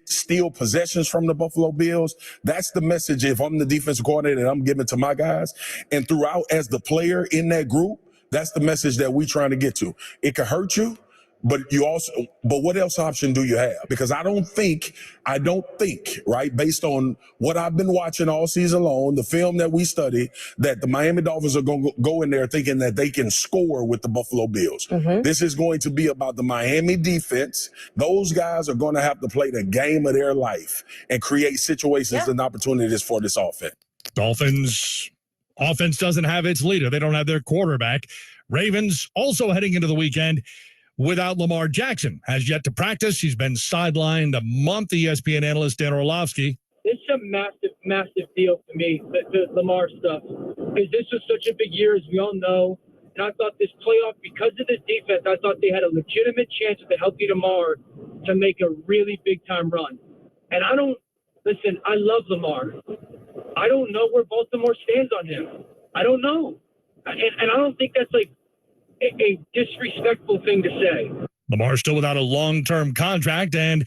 S18: steal possessions from the Buffalo Bills, that's the message if I'm the defensive coordinator and I'm giving to my guys. And throughout, as the player in that group, that's the message that we're trying to get to. It could hurt you, but what else option do you have? Because I don't think, right, based on what I've been watching all season long, the film that we study, that the Miami Dolphins are going to go in there thinking that they can score with the Buffalo Bills. This is going to be about the Miami defense. Those guys are going to have to play the game of their life and create situations and opportunities for this offense.
S1: Dolphins offense doesn't have its leader. They don't have their quarterback. Ravens also heading into the weekend without Lamar Jackson. Has yet to practice. He's been sidelined a month. ESPN analyst Dan Orlovsky.
S19: It's a massive, massive deal for me, the Lamar stuff. Because this was such a big year, as we all know. And I thought this playoff, because of this defense, I thought they had a legitimate chance with a healthy Lamar to make a really big-time run. And I love Lamar. I don't know where Baltimore stands on him. I don't know. And I don't think that's like a disrespectful thing to say.
S1: Lamar's still without a long-term contract and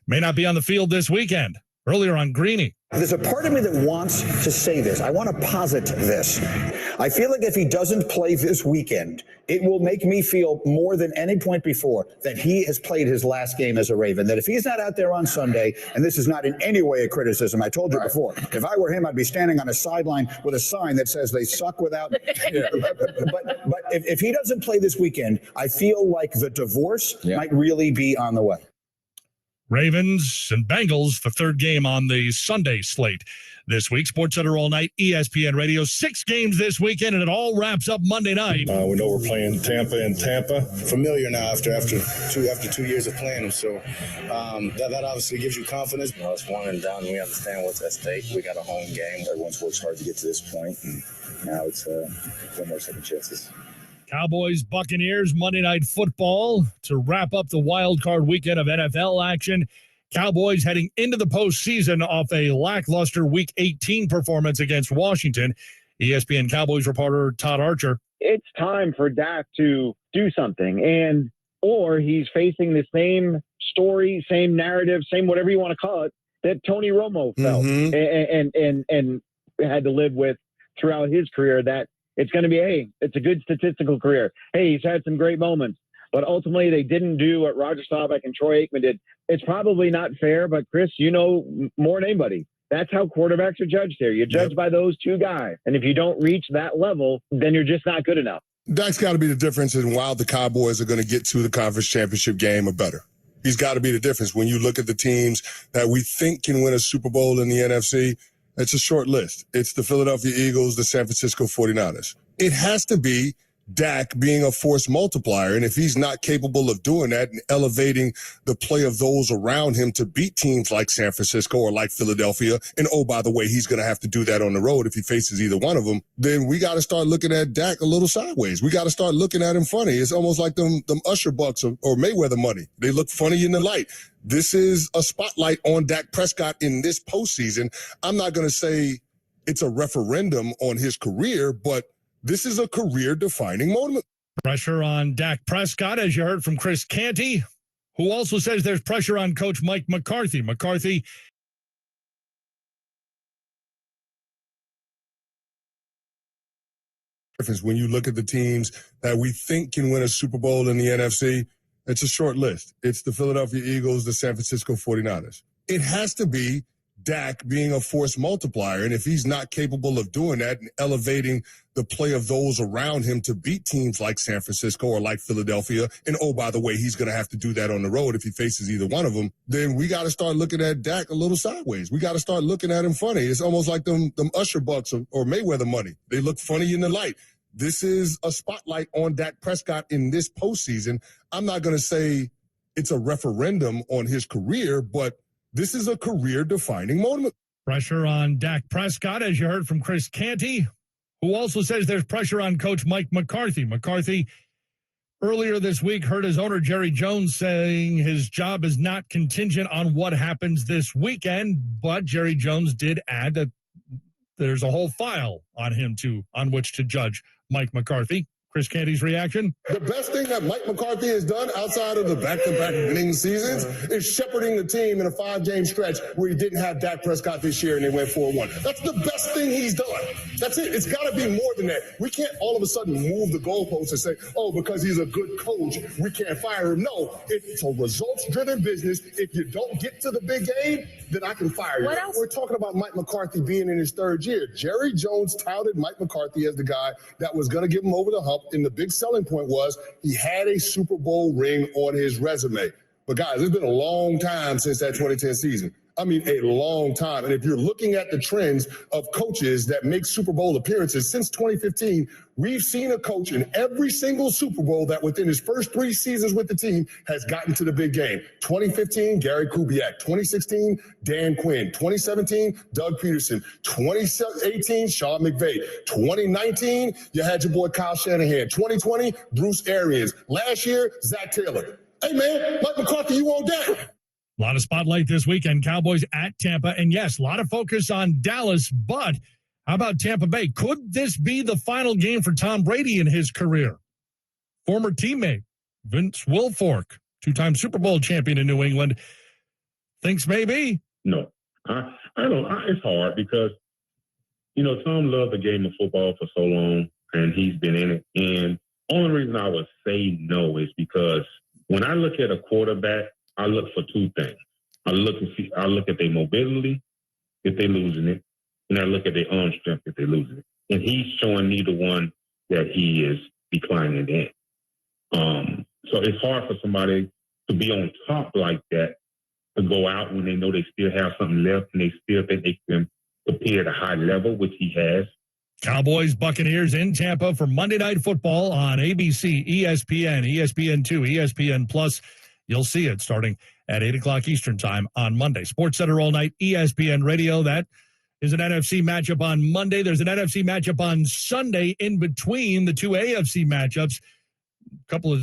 S1: may not be on the field this weekend. Earlier on Greeny.
S22: There's a part of me that wants to say this. I want to posit this. I feel like if he doesn't play this weekend, it will make me feel more than any point before that he has played his last game as a Raven. That if he's not out there on Sunday, and this is not in any way a criticism, I told you before, if I were him, I'd be standing on a sideline with a sign that says they suck without. But if he doesn't play this weekend, I feel like the divorce might really be on the way.
S1: Ravens and Bengals, the third game on the Sunday slate this week. SportsCenter all night, ESPN Radio. 6 games this weekend, and it all wraps up Monday night.
S17: We know we're playing Tampa and Tampa. Familiar now after 2 years of playing them. So that obviously gives you confidence. It's one and done. We understand what's at stake. We got a home game. Everyone's worked hard to get to this point, and now it's one more second chances.
S1: Cowboys, Buccaneers, Monday Night Football to wrap up the wild card weekend of NFL action. Cowboys heading into the postseason off a lackluster Week 18 performance against Washington. ESPN Cowboys reporter Todd Archer.
S2: It's time for Dak to do something, or he's facing the same story, same narrative, same whatever you want to call it, that Tony Romo felt and had to live with throughout his career, that it's going to be, hey, it's a good statistical career. Hey, he's had some great moments. But ultimately, they didn't do what Roger Staubach and Troy Aikman did. It's probably not fair, but Chris, you know more than anybody. That's how quarterbacks are judged here. You judge by those two guys. And if you don't reach that level, then you're just not good enough.
S3: Dak's got to be the difference in why the Cowboys are going to get to the conference championship game or better. He's got to be the difference. When you look at the teams that we think can win a Super Bowl in the NFC, it's a short list. It's the Philadelphia Eagles, the San Francisco 49ers. It has to be Dak being a force multiplier. And if he's not capable of doing that and elevating the play of those around him to beat teams like San Francisco or like Philadelphia, and oh, by the way, he's going to have to do that on the road if he faces either one of them, then we got to start looking at Dak a little sideways. We got to start looking at him funny. It's almost like them Usher bucks or Mayweather money. They look funny in the light. This is a spotlight on Dak Prescott in this postseason. I'm not going to say it's a referendum on his career, but this is a career-defining moment.
S1: Pressure on Dak Prescott, as you heard from Chris Canty, who also says there's pressure on Coach Mike McCarthy. McCarthy
S3: when you look at the teams that we think can win a Super Bowl in the NFC, it's a short list. It's the Philadelphia Eagles, the San Francisco 49ers. It has to be Dak being a force multiplier. And if he's not capable of doing that and elevating the play of those around him to beat teams like San Francisco or like Philadelphia, and oh, by the way, he's going to have to do that on the road if he faces either one of them, then we got to start looking at Dak a little sideways. We got to start looking at him funny. It's almost like them Usher bucks or Mayweather money. They look funny in the light. This is a spotlight on Dak Prescott in this postseason. I'm not going to say it's a referendum on his career, but this is a career-defining moment.
S1: Pressure on Dak Prescott, as you heard from Chris Canty, who also says there's pressure on Coach Mike McCarthy. McCarthy, earlier this week, heard his owner, Jerry Jones, saying his job is not contingent on what happens this weekend, but Jerry Jones did add that there's a whole file on him on which to judge Mike McCarthy. Chris Canty's reaction?
S3: The best thing that Mike McCarthy has done outside of the back-to-back winning seasons is shepherding the team in a 5-game stretch where he didn't have Dak Prescott this year and they went 4-1. That's the best thing he's done. That's it. It's got to be more than that. We can't all of a sudden move the goalposts and say, oh, because he's a good coach, we can't fire him. No, it's a results-driven business. If you don't get to the big game, then I can fire you. We're talking about Mike McCarthy being in his 3rd year. Jerry Jones touted Mike McCarthy as the guy that was going to give him over the hump. And the big selling point was he had a Super Bowl ring on his resume. But guys, it's been a long time since that 2010 season. I mean, a long time. And if you're looking at the trends of coaches that make Super Bowl appearances since 2015, we've seen a coach in every single Super Bowl that within his first 3 seasons with the team has gotten to the big game. 2015, Gary Kubiak. 2016, Dan Quinn. 2017, Doug Peterson. 2018, Sean McVay. 2019, you had your boy Kyle Shanahan. 2020, Bruce Arians. Last year, Zach Taylor. Hey, man, Mike McCarthy, you on that?
S1: A lot of spotlight this weekend. Cowboys at Tampa. And yes, a lot of focus on Dallas. But how about Tampa Bay? Could this be the final game for Tom Brady in his career? Former teammate Vince Wilfork, 2-time Super Bowl champion in New England, thinks maybe.
S4: No, I don't. It's hard because, Tom loved the game of football for so long, and he's been in it. And only reason I would say no is because when I look at a quarterback, I look for 2 things. I look at their mobility if they're losing it, and I look at their arm strength if they're losing it. And he's showing neither one that he is declining in. So it's hard for somebody to be on top like that to go out when they know they still have something left and they still think they can compete at a high level, which he has.
S1: Cowboys, Buccaneers in Tampa for Monday Night Football on ABC, ESPN, ESPN2, ESPN Plus. You'll see it starting at 8 o'clock Eastern time on Monday. Sports Center all night, ESPN Radio. That is an NFC matchup on Monday. There's an NFC matchup on Sunday in between the two AFC matchups. A couple of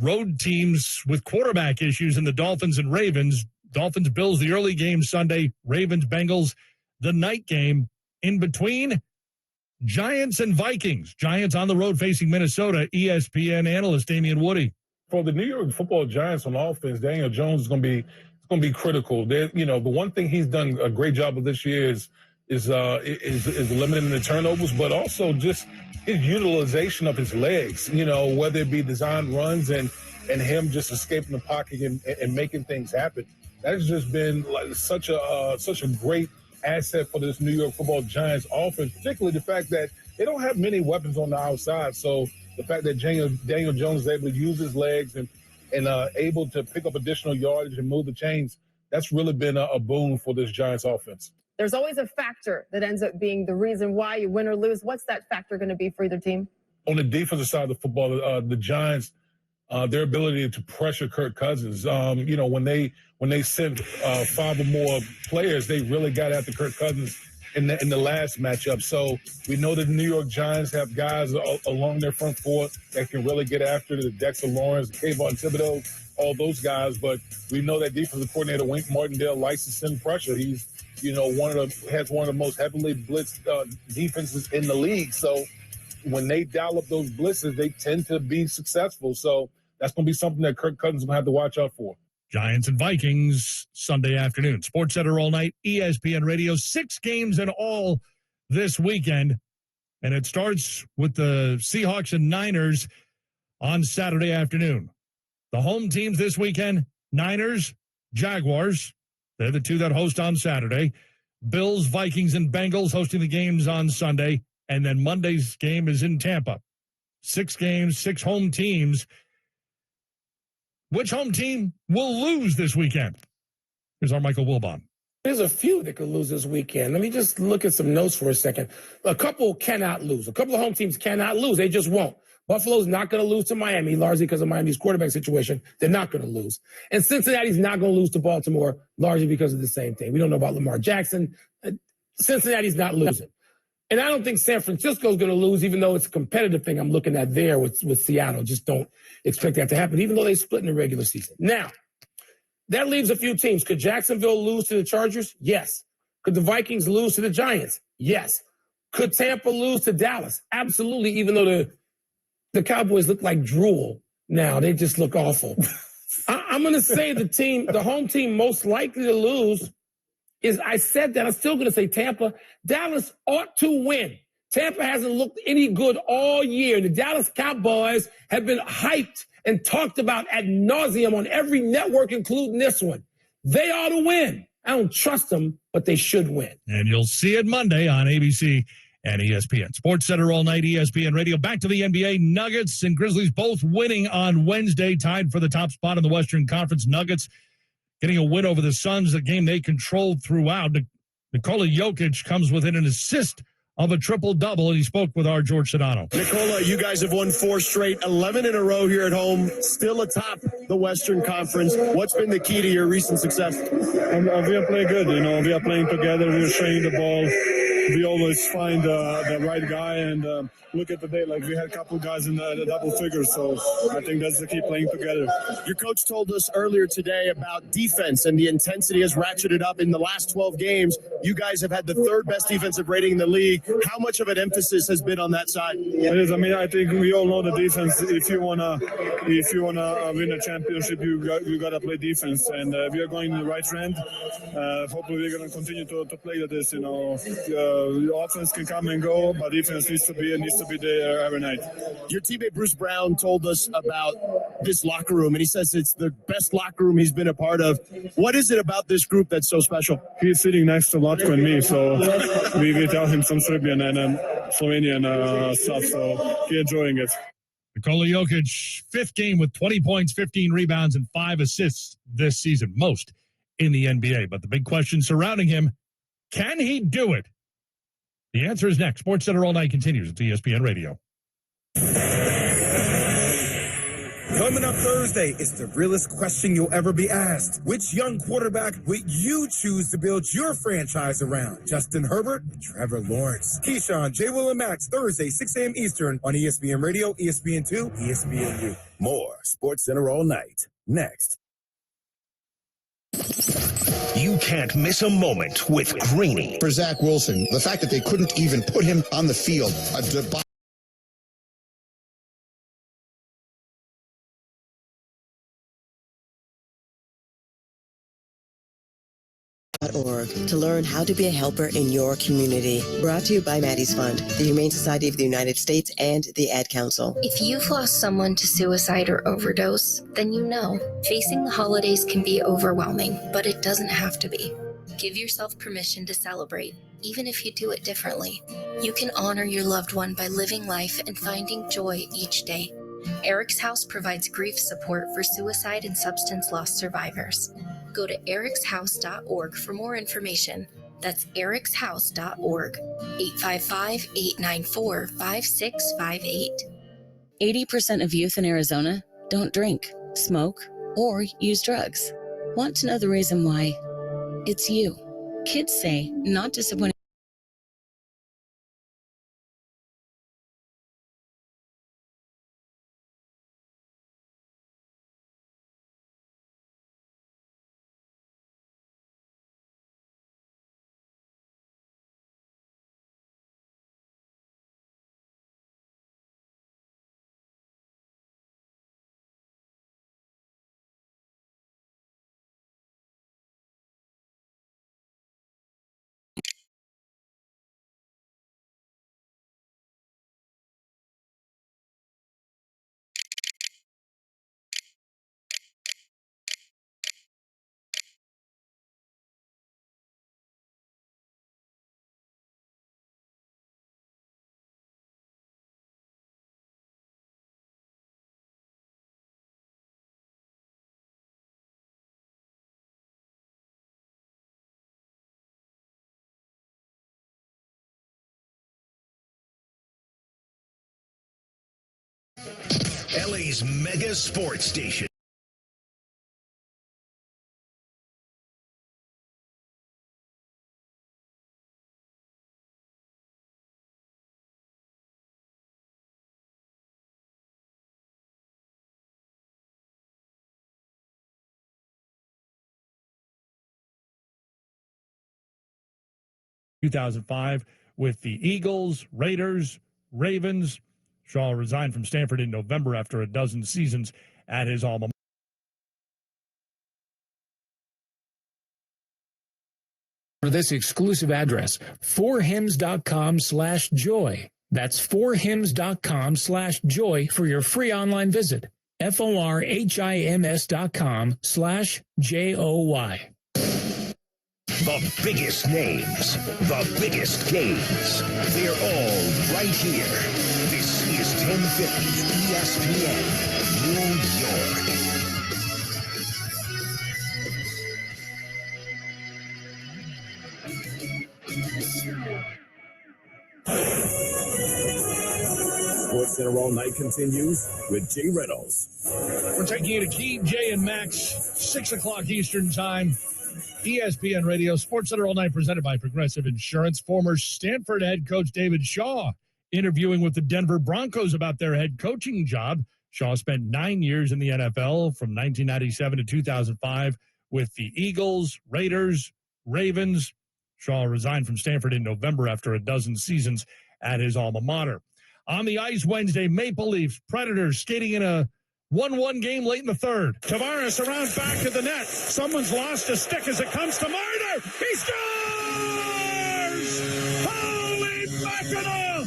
S1: road teams with quarterback issues in the Dolphins and Ravens. Dolphins, Bills, the early game Sunday. Ravens, Bengals, the night game. In between, Giants and Vikings. Giants on the road facing Minnesota. ESPN analyst Damian Woody.
S5: For the New York Football Giants on offense, Daniel Jones is going to be critical. The one thing he's done a great job of this year is limiting the turnovers, but also just his utilization of his legs. Whether it be design runs and him just escaping the pocket and making things happen. That has just been like such a great asset for this New York Football Giants offense, particularly the fact that they don't have many weapons on the outside. So the fact that Daniel Jones is able to use his legs and able to pick up additional yardage and move the chains, that's really been a boon for this Giants offense.
S7: There's always a factor that ends up being the reason why you win or lose. What's that factor going to be for either team?
S5: On the defensive side of the football, the Giants, their ability to pressure Kirk Cousins. When they sent 5 or more players, they really got after Kirk Cousins in the last matchup. So we know that the New York Giants have guys along their front four that can really get after the Dexter Lawrence, Kayvon Thibodeau, all those guys. But we know that defensive coordinator Wink Martindale likes to send pressure. He's has one of the most heavily blitzed defenses in the league. So when they dial up those blitzes, they tend to be successful. So that's going to be something that Kirk Cousins is going to have to watch out for.
S1: Giants and Vikings Sunday afternoon. Sports Center all night, ESPN Radio. 6 games in all this weekend. And it starts with the Seahawks and Niners on Saturday afternoon. The home teams this weekend, Niners, Jaguars. They're the two that host on Saturday. Bills, Vikings, and Bengals hosting the games on Sunday. And then Monday's game is in Tampa. 6 games, 6 home teams. Which home team will lose this weekend? Here's our Michael Wilbon.
S8: There's a few that could lose this weekend. Let me just look at some notes for a second. A couple cannot lose. A couple of home teams cannot lose. They just won't. Buffalo's not going to lose to Miami, largely because of Miami's quarterback situation. They're not going to lose. And Cincinnati's not going to lose to Baltimore, largely because of the same thing. We don't know about Lamar Jackson. Cincinnati's not losing. And I don't think San Francisco's going to lose, even though it's a competitive thing I'm looking at there with Seattle. Just don't expect that to happen, even though they split in the regular season. Now, that leaves a few teams. Could Jacksonville lose to the Chargers? Yes. Could the Vikings lose to the Giants? Yes. Could Tampa lose to Dallas? Absolutely, even though the Cowboys look like drool now. They just look awful. I'm going to say the home team most likely to lose is, I said that, I'm still going to say Tampa. Dallas ought to win. Tampa hasn't looked any good all year. The Dallas Cowboys have been hyped and talked about ad nauseum on every network, including this one. They ought to win. I don't trust them, but they should win.
S1: And you'll see it Monday on ABC and ESPN. Sports Center all night, ESPN Radio. Back to the NBA. Nuggets and Grizzlies both winning on Wednesday, tied for the top spot in the Western Conference. Nuggets getting a win over the Suns, a game they controlled throughout. Nikola Jokic comes within an assist of a triple-double, and he spoke with our George Sedano.
S9: Nikola, you guys have won 4 straight, 11 in a row here at home, still atop the Western Conference. What's been the key to your recent success?
S11: We are playing good. We are playing together. We are sharing the ball. We always find the right guy, and look at the day, like we had a couple guys in the double figures, so I think that's the key, playing together.
S9: Your coach told us earlier today about defense, and the intensity has ratcheted up in the last 12 games. You guys have had the 3rd best defensive rating in the league. How much of an emphasis has been on that side?
S11: It is. I think we all know the defense. If you wanna win a championship, you gotta play defense, and we are going in the right trend. Hopefully, we're gonna continue to play like this. The offense can come and go, but defense needs to be there every night.
S9: Your teammate Bruce Brown told us about this locker room, and he says it's the best locker room he's been a part of. What is it about this group that's so special?
S11: He's sitting next to Latko and me, so we tell him some Serbian and Slovenian stuff, so he's enjoying it.
S1: Nikola Jokic, 5th game with 20 points, 15 rebounds, and 5 assists this season, most in the NBA. But the big question surrounding him, can he do it? The answer is next. Sports Center All Night continues at ESPN Radio.
S10: Coming up Thursday, it's the realest question you'll ever be asked. Which young quarterback would you choose to build your franchise around? Justin Herbert or Trevor Lawrence? Keyshawn, J. Will, and Max, Thursday, 6 a.m. Eastern on ESPN Radio, ESPN2, ESPNU. More Sports Center All Night. Next.
S21: You can't miss a moment with Greeny.
S12: For Zach Wilson, the fact that they couldn't even put him on the field, a debacle.
S13: .org to learn how to be a helper in your community. Brought to you by Maddie's Fund, the Humane Society of the United States, and the Ad Council.
S28: If you've lost someone to suicide or overdose, then you know facing the holidays can be overwhelming, but it doesn't have to be. Give yourself permission to celebrate, even if you do it differently. You can honor your loved one by living life and finding joy each day. Eric's House provides grief support for suicide and substance loss survivors. Go to ericshouse.org for more information. That's ericshouse.org, 855-894-5658.
S15: 80% of youth in Arizona don't drink, smoke, or use drugs. Want to know the reason why? It's you. Kids say not disappointing.
S21: LA's mega sports station.
S1: In 2005 with the Eagles, Raiders, Ravens. Shaw resigned from Stanford in November after a dozen seasons at his alma mater.
S20: For this exclusive address, forhims.com/joy. That's forhims.com/joy for your free online visit. forhims.com/joy.
S21: The biggest names, the biggest games. They're all right here. This is 1050 ESPN, New York.
S10: Sports Center All Night continues with Jay Reynolds.
S1: We're taking you to Key, Jay, and Max, 6 o'clock Eastern Time. ESPN Radio, Sports Center All Night, presented by Progressive Insurance. Former Stanford head coach David Shaw interviewing with the Denver Broncos about their head coaching job. Shaw spent 9 years in the NFL from 1997 to 2005 with the Eagles, Raiders, Ravens. Shaw resigned from Stanford in November after a dozen seasons at his alma mater. On the ice Wednesday, Maple Leafs, Predators skating in a 1-1 game late in the third. Tavares around back to the net. Someone's lost a stick as it comes to Marner. He scores! Holy mackerel!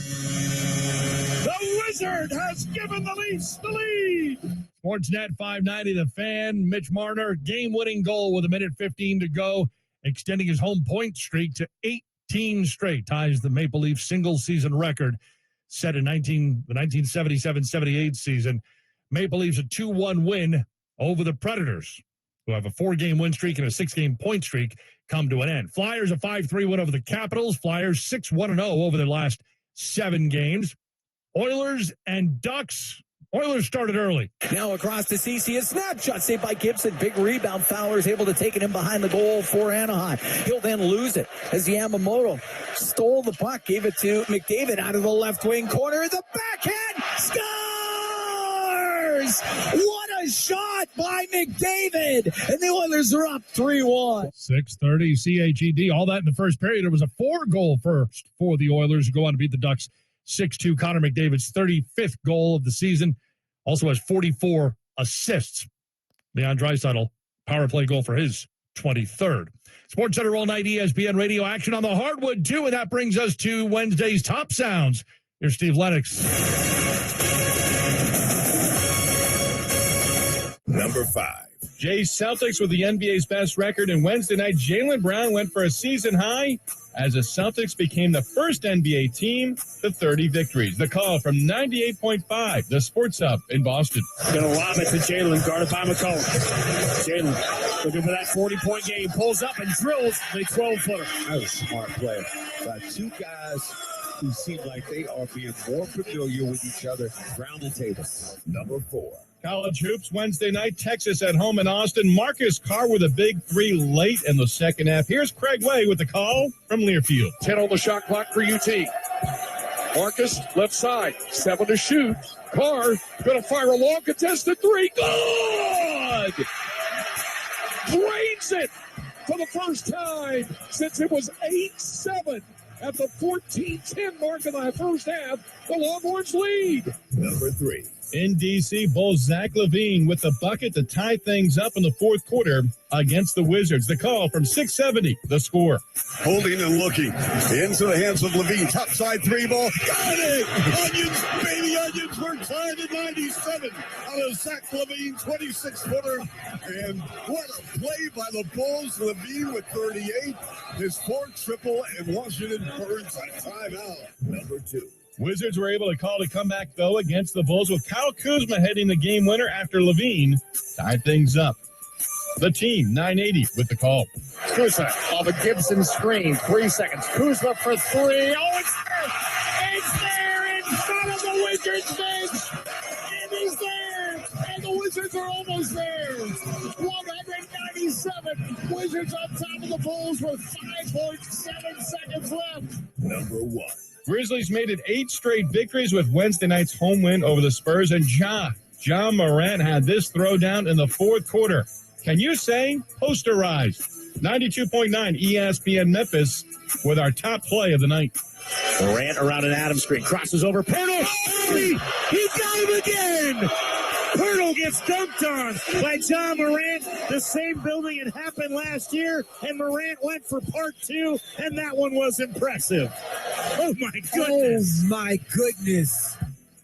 S1: The Wizard has given the Leafs the lead. Sportsnet 590, The Fan, Mitch Marner, game-winning goal with 1:15 to go, extending his home point streak to 18 straight, ties the Maple Leafs single-season record set in the 1977-78 season. Maple Leafs a 2-1 win over the Predators. who have a 4-game win streak and a 6-game point streak, come to an end. Flyers a 5-3 win over the Capitals. Flyers 6-1-0 over their last 7 games. Oilers and Ducks. Oilers started early.
S6: Now across to CC, a snapshot saved by Gibson. Big rebound. Fowler's able to take it in behind the goal for Anaheim. He'll then lose it as Yamamoto stole the puck, gave it to McDavid out of the left wing corner. The backhand scores! What a shot by McDavid! And the Oilers are up 3-1.
S1: 6:30 CHED. All that in the first period. It was a 4-goal first for the Oilers who go on to beat the Ducks 6-2. Connor McDavid's 35th goal of the season. Also has 44 assists. Leon Draisaitl, power play goal for his 23rd. Sports Center all night ESPN radio action on the hardwood, too. And that brings us to Wednesday's Top Sounds. Here's Steve Lennox.
S10: Number 5.
S14: Jays Celtics with the NBA's best record, and Wednesday night, Jaylen Brown went for a season high as the Celtics became the first NBA team to 30 victories. The call from 98.5, the Sports Hub in Boston.
S9: Going to lob it to Jaylen, guarded by McCollum. Jaylen looking for that 40-point game, pulls up and drills the 12-footer.
S16: That was a smart play. By two guys who seem like they are being more familiar with each other around the table. Number 4.
S14: College hoops Wednesday night, Texas at home in Austin. Marcus Carr with a big 3 late in the second half. Here's Craig Way with the call from Learfield.
S23: 10 on the shot clock for UT. Marcus, left side, 7 to shoot. Carr going to fire a long contested 3. Good! Drains it for the first time since it was 8-7 at the 14-10 mark of the first half. The Longhorns lead.
S10: Number 3.
S14: In D.C., Bulls Zach LaVine with the bucket to tie things up in the fourth quarter against the Wizards. The call from 670, the score.
S3: Holding and looking into the hands of LaVine. Top side 3 ball. Got it! Onions, baby onions, were tied at 97 out of Zach LaVine, 26-footer. And what a play by the Bulls. LaVine with 38. His 4th triple, and Washington burns a timeout.
S10: Number 2.
S14: Wizards were able to call a comeback, though, against the Bulls with Kyle Kuzma heading the game winner after LaVine tied things up. The team, 980 with the call.
S9: Kuzma off a Gibson screen. 3 seconds. Kuzma for 3. Oh, it's there! It's there in front of the Wizards bench! It is there! And the Wizards are almost there! 197. Wizards on top of the Bulls with 5.7 seconds left.
S10: Number 1.
S14: Grizzlies made it 8 straight victories with Wednesday night's home win over the Spurs, and John Morant had this throwdown in the fourth quarter. Can you say posterized? 92.9 ESPN Memphis with our top play of the night.
S9: Morant around an Adams screen, crosses over. Pirtle! He got him again! Pirtle gets dunked on by John Morant. The same building it happened last year, and Morant went for part 2, and that one was impressive. Oh, my goodness.
S6: Oh, my goodness.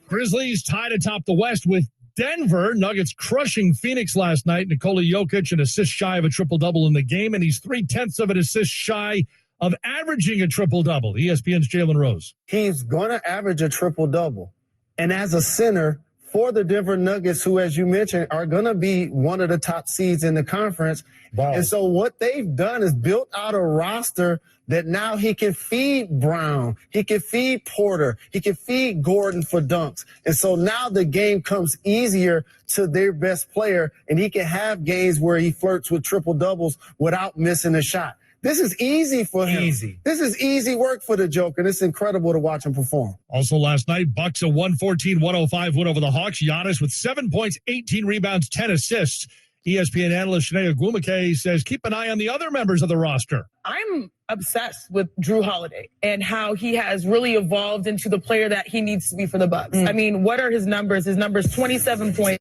S1: Grizzlies tied atop the West with Denver. Nuggets crushing Phoenix last night. Nikola Jokic an assist shy of a triple-double in the game, and he's 0.3 of an assist shy of averaging a triple-double. ESPN's Jalen Rose.
S24: He's going to average a triple-double. And as a center for the Denver Nuggets, who, as you mentioned, are going to be one of the top seeds in the conference. And so what they've done is built out a roster that now he can feed Brown, he can feed Porter, he can feed Gordon for dunks. And so now the game comes easier to their best player, and he can have games where he flirts with triple-doubles without missing a shot. This is easy for him. This is easy work for the Joker. It's incredible to watch him perform.
S1: Also last night, Bucks a 114-105 win over the Hawks. Giannis with 7 points, 18 rebounds, 10 assists. ESPN analyst Shania Gwumake says keep an eye on the other members of the roster.
S25: I'm obsessed with Drew Holiday and how he has really evolved into the player that he needs to be for the Bucks. I mean, what are his numbers? His numbers, 27 points.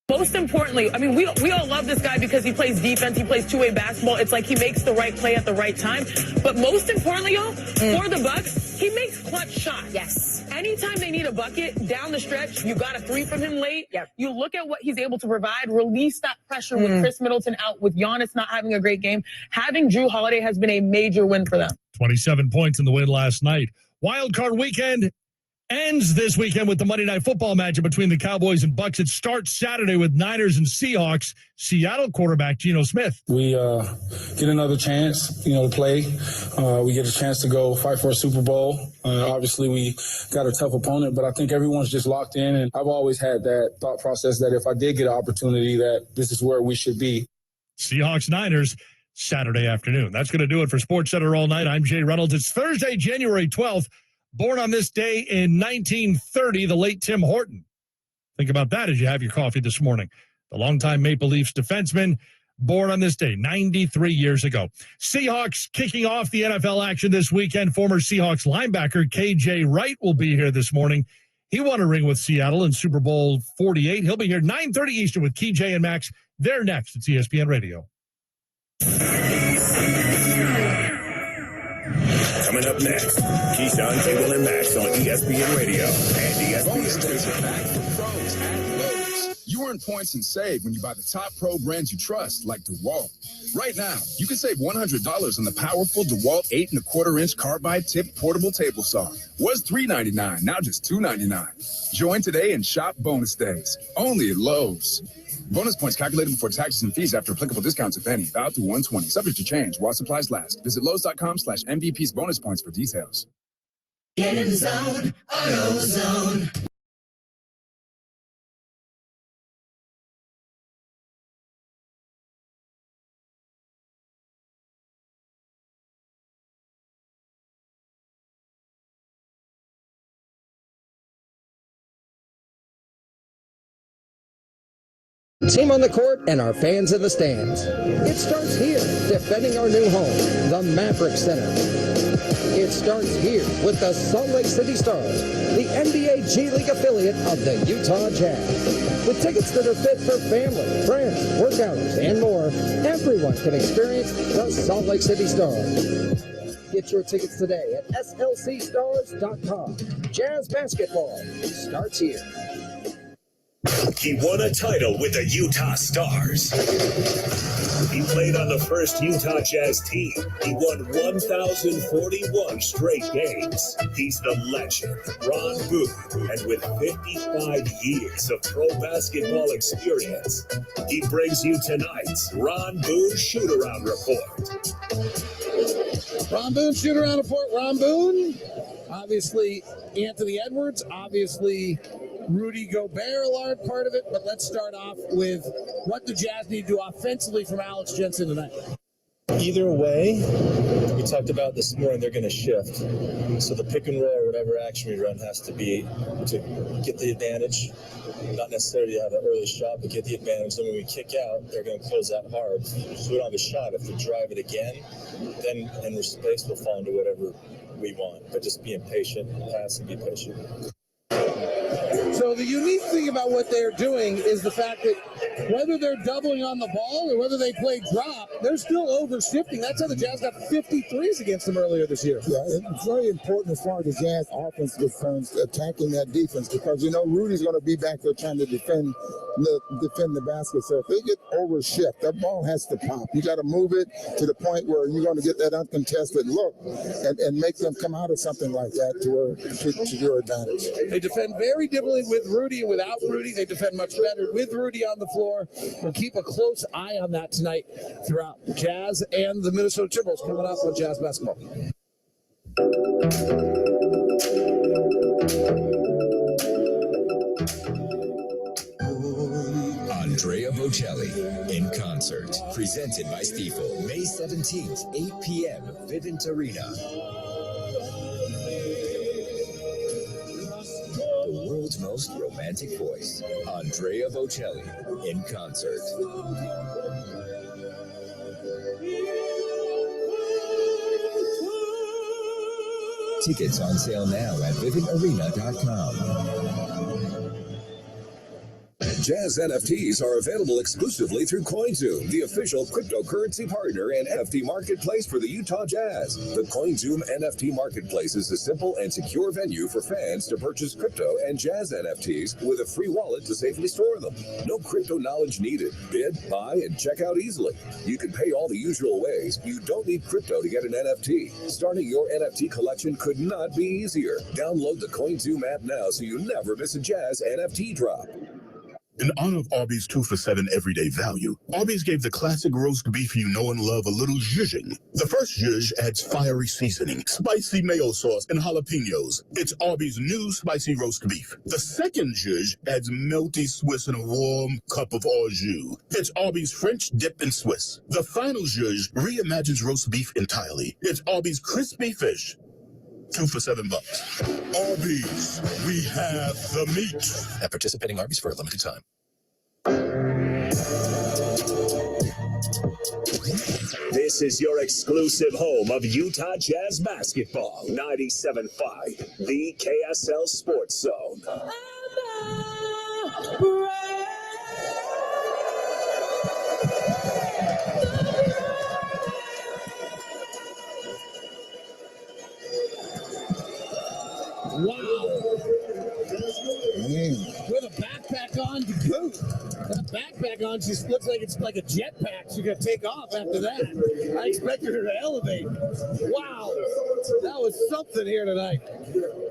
S25: Most importantly, I mean, we all love this guy because he plays defense, he plays two-way basketball. It's like he makes the right play at the right time. But most importantly, y'all, for the Bucks, he makes clutch shots. Yes. Anytime they need a bucket down the stretch, you got a 3 from him late. Yep. You look at what he's able to provide, release that pressure with Chris Middleton out, with Giannis not having a great game. Having Drew Holiday has been a major win for them.
S1: 27 points in the win last night. Wild card weekend ends this weekend with the Monday Night Football matchup between the Cowboys and Bucs. It starts Saturday with Niners and Seahawks. Seattle quarterback Geno Smith.
S2: We get another chance, to play. We get a chance to go fight for a Super Bowl. Obviously, we got a tough opponent, but I think everyone's just locked in. And I've always had that thought process that if I did get an opportunity, that this is where we should be.
S1: Seahawks Niners Saturday afternoon. That's going to do it for Sports Center All Night. I'm Jay Reynolds. It's Thursday, January 12th. Born on this day in 1930, the late Tim Horton. Think about that as you have your coffee this morning. The longtime Maple Leafs defenseman, born on this day, 93 years ago. Seahawks kicking off the NFL action this weekend. Former Seahawks linebacker KJ Wright will be here this morning. He won a ring with Seattle in Super Bowl 48. He'll be here 9:30 Eastern with KJ and Max. They're next. It's ESPN Radio.
S4: Coming up next, Keyshawn, Cable, and Max on ESPN Radio and ESPN.
S17: Back for pros at Lowe's. You earn points and save when you buy the top pro brands you trust, like DeWalt. Right now, you can save $100 on the powerful DeWalt 8¼ carbide tip portable table saw. Was $399, now just $299. Join today and shop bonus days, only at Lowe's. Bonus points calculated before taxes and fees after applicable discounts, if any. Valid through 1/20. Subject to change while supplies last. Visit Lowes.com/MVPs bonus points for details.
S18: Get in the zone, AutoZone.
S19: Team on the court and our fans in the stands. It starts here, defending our new home, the Maverick Center. It starts here with the Salt Lake City Stars, the NBA G League affiliate of the Utah Jazz. With tickets that are fit for family, friends, workouts, and more, everyone can experience the Salt Lake City Stars. Get your tickets today at slcstars.com. Jazz basketball starts here.
S21: He won a title with the Utah Stars. He played on the first Utah Jazz team. He won 1,041 straight games. He's the legend, Ron Boone. And with 55 years of pro basketball experience, he brings you tonight's Ron Boone Shoot-Around Report.
S22: Ron Boone Shoot-Around Report. Ron Boone, obviously Anthony Edwards, obviously Rudy Gobert, a large part of it, but let's start off with what the Jazz need to do offensively from Alex Jensen tonight.
S26: Either way, we talked about this morning, they're going to shift. So the pick and roll or whatever action we run has to be to get the advantage, not necessarily to have an early shot, but get the advantage. Then when we kick out, they're going to close out hard. So we don't have a shot. If we drive it again, then and space will fall into whatever we want. But just being patient, pass and be patient.
S22: So the unique thing about what they're doing is the fact that whether they're doubling on the ball or whether they play drop, they're still over-shifting. That's how the Jazz got 53s against them earlier this year.
S27: Yeah, it's very important as far as the Jazz offense concerns, attacking that defense, because, Rudy's going to be back there trying to defend the basket. So if they get over-shift, that ball has to pop. You got to move it to the point where you're going to get that uncontested look and make them come out of something like that to your advantage.
S22: They defend very differently with Rudy and without Rudy. They defend much better with Rudy on the floor. We'll keep a close eye on that tonight throughout Jazz and the Minnesota Timberwolves coming up on Jazz basketball.
S21: Andrea Bocelli in concert, presented by Stifel, May 17th, 8 p.m., Vivint Arena. The world's most romantic voice, Andrea Bocelli in concert. Tickets on sale now at VivintArena.com.
S4: Jazz NFTs are available exclusively through CoinZoom, the official cryptocurrency partner and NFT marketplace for the Utah Jazz. The CoinZoom NFT marketplace is a simple and secure venue for fans to purchase crypto and Jazz NFTs with a free wallet to safely store them. No crypto knowledge needed. Bid, buy, and check out easily. You can pay all the usual ways. You don't need crypto to get an NFT. Starting your NFT collection could not be easier. Download the CoinZoom app now so you never miss a Jazz NFT drop.
S5: In honor of Arby's 2 for $7 everyday value, Arby's gave the classic roast beef you know and love a little zhuzhing. The first zhuzh adds fiery seasoning, spicy mayo sauce, and jalapenos. It's Arby's new spicy roast beef. The second zhuzh adds melty Swiss and a warm cup of au jus. It's Arby's French dip and Swiss. The final zhuzh reimagines roast beef entirely. It's Arby's crispy fish. 2 for $7. Arby's, we have the meat.
S21: At participating Arby's for a limited time.
S4: This is your exclusive home of Utah Jazz basketball. 97.5, the KSL Sports Zone.
S22: Wow. With a backpack on to boot. That backpack on, she looks like it's like a jetpack. She's going to take off after that. I expected her to elevate. Wow. That was something here tonight.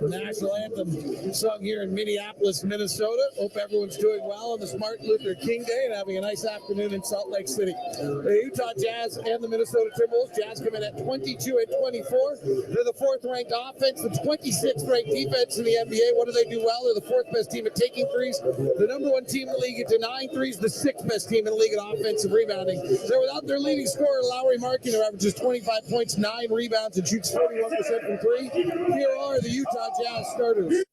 S22: The national anthem sung here in Minneapolis, Minnesota. Hope everyone's doing well on this Martin Luther King Day and having a nice afternoon in Salt Lake City. The Utah Jazz and the Minnesota Timberwolves. Jazz come in at 22 and 24. They're the 4th-ranked offense, the 26th-ranked defense in the NBA. What do they do well? They're the 4th-best team at taking threes, the number 1 team in the league at denying threes, the 6th-best team in the league at offensive rebounding. They're without their leading scorer, Lauri Markkanen, who averages 25 points, 9 rebounds, and shoots 41% from 3. Here are the Utah Jazz starters.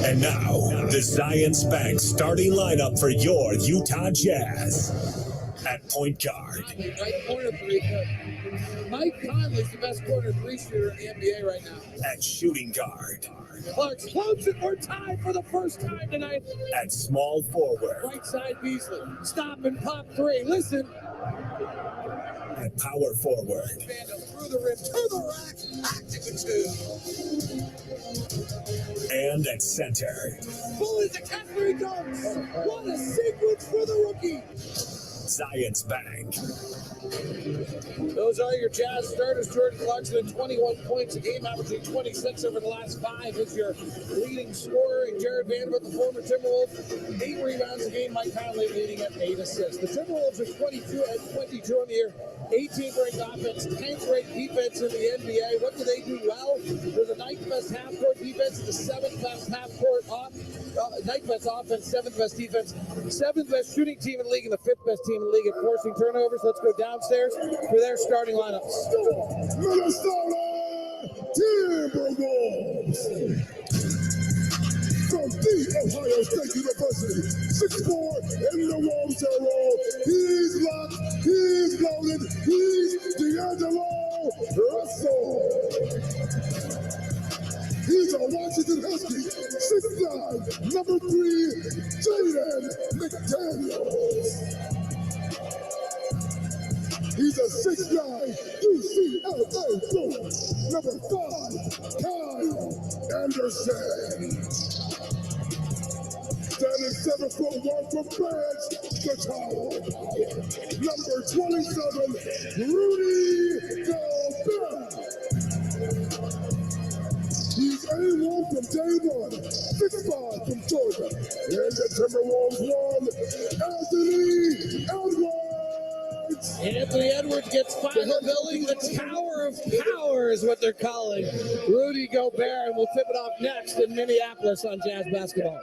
S4: And now, the Zions Bank starting lineup for your Utah Jazz. At point guard.
S22: Right corner three. Mike Conley's the best corner 3 shooter in the NBA right now.
S4: At shooting guard.
S22: Clark's close it. We're tied for the first time tonight.
S4: At small forward.
S22: Right side Beasley. Stop and pop 3. Listen.
S4: At power forward.
S22: Vandal through the rim, to the rack, back to the 2.
S4: And at center.
S22: Bullies the catch where he goes. What a sequence for the rookie.
S4: Zions Bank.
S22: Those are your Jazz starters. Jordan Clarkson at 21 points a game, averaging 26 over the last 5 is your leading scorer. And Jared Vanderbilt, the former Timberwolves, 8 rebounds a game. Mike Conley leading at 8 assists. The Timberwolves are 22 and 22 on the year. 18th ranked offense, 10th ranked defense in the NBA. What do they do well? They're the 9th best half-court defense, the 7th best half-court 9th best offense, 7th best defense, 7th best shooting team in the league, and the 5th best team in the league at forcing turnovers. Let's go downstairs for their starting lineups.
S3: Minnesota Timberwolves. From the Ohio State University, 6'4" in the Wolves roll. He's locked, he's loaded, he's D'Angelo Russell. He's a Washington Husky, 6'9", number 3, Jaden McDaniels. He's a 6'9", UCLA Bull, number 5, Kyle Anderson. Standing 7'1" from France, Chicago. Number 27, Rudy Gobert. He's A1 from day 1, 6'5" from Georgia. And the Timberwolves 1, Anthony Edwards.
S22: Anthony Edwards gets final billing. The Tower of Power is what they're calling Rudy Gobert. And we'll tip it off next in Minneapolis on Jazz Basketball.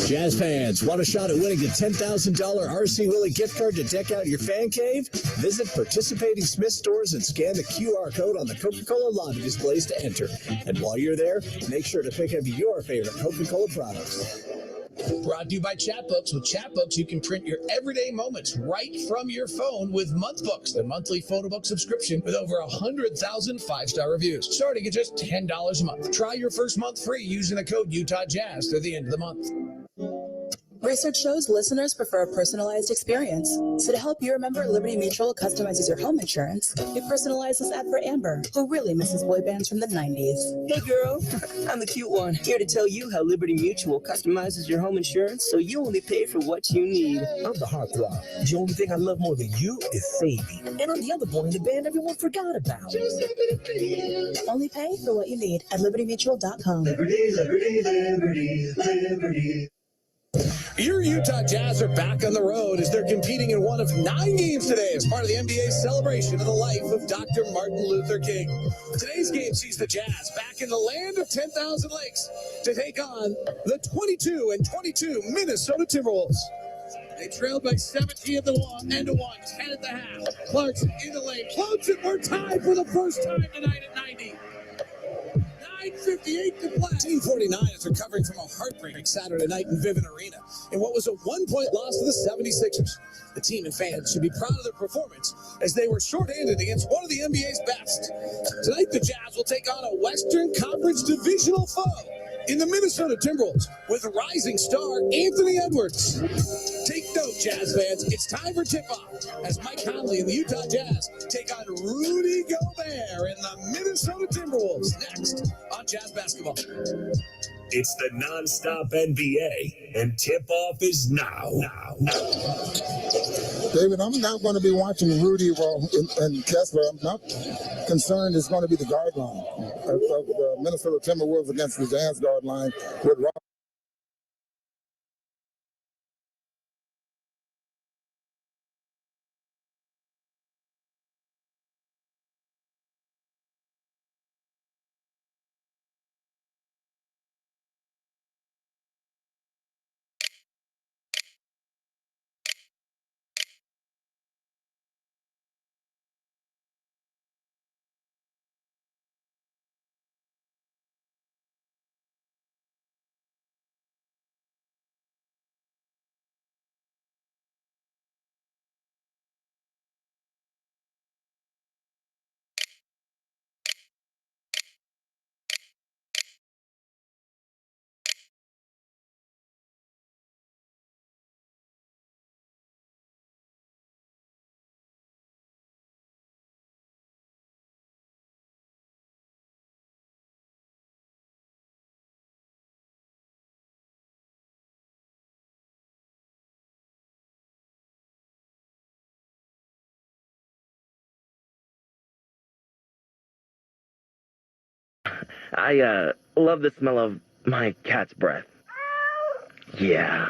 S6: Jazz fans, want a shot at winning the $10,000 RC Willie gift card to deck out your fan cave? Visit participating Smith stores and scan the QR code on the Coca-Cola lobby displays to enter. And while you're there, make sure to pick up your favorite Coca-Cola products.
S7: Brought to you by Chatbooks. With Chatbooks, you can print your everyday moments right from your phone with MonthBooks, the monthly photo book subscription with over 100,000 5-star reviews, starting at just $10 a month. Try your first month free using the code Utah Jazz through the end of the month.
S8: Research shows listeners prefer a personalized experience. So to help you remember, Liberty Mutual customizes your home insurance. We personalize this ad for Amber, who really misses boy bands from the 90s.
S11: Hey girl, I'm the cute one, here to tell you how Liberty Mutual customizes your home insurance so you only pay for what you need.
S12: I'm the heartthrob. The only thing I love more than you is saving. And I'm the other boy in the band everyone forgot about.
S8: Only pay for what you need at libertymutual.com.
S18: Liberty, liberty, liberty, liberty.
S7: Your Utah Jazz are back on the road as they're competing in one of 9 games today as part of the NBA's celebration of the life of Dr. Martin Luther King. Today's game sees the Jazz back in the land of 10,000 lakes to take on the 22-22 Minnesota Timberwolves. They trailed by 17 at the end of one, 10 at the half. Clarkson in the lane, floats it. We're tied for the first time tonight at 90. 9:58 to play. Team 49 is recovering from a heartbreaking Saturday night in Vivint Arena in what was a 1-point loss to the 76ers. The team and fans should be proud of their performance as they were shorthanded against one of the NBA's best. Tonight, the Jazz will take on a Western Conference divisional foe in the Minnesota Timberwolves with rising star Anthony Edwards. Take note, Jazz fans, it's time for tip-off as Mike Conley and the Utah Jazz take on Rudy Gobert and the Minnesota Timberwolves next on Jazz Basketball.
S21: It's the nonstop NBA, and tip-off is now.
S27: David, I'm not going to be watching Rudy and Kessler. I'm not concerned it's going to be the guard line of the Minnesota Timberwolves against the Jazz guard line with Rob.
S13: I love the smell of my cat's breath. Yeah.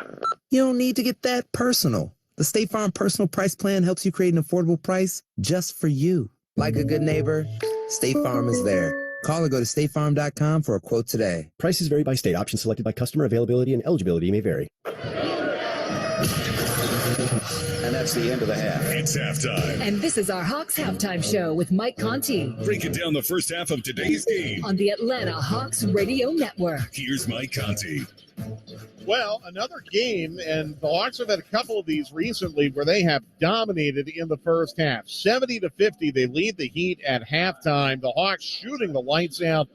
S15: You don't need to get that personal. The State Farm Personal Price Plan helps you create an affordable price just for you. Like a good neighbor, State Farm is there. Call or go to statefarm.com for a quote today.
S20: Prices vary by state. Options selected by customer. Availability and eligibility may vary.
S16: And that's the end of the half.
S28: It's halftime.
S29: And this is our Hawks halftime show with Mike Conti.
S28: Breaking down the first half of today's game
S29: on the Atlanta Hawks Radio Network.
S28: Here's Mike Conti.
S30: Well, another game, and the Hawks have had a couple of these recently where they have dominated in the first half. 70-50, they lead the Heat at halftime. The Hawks shooting the lights out.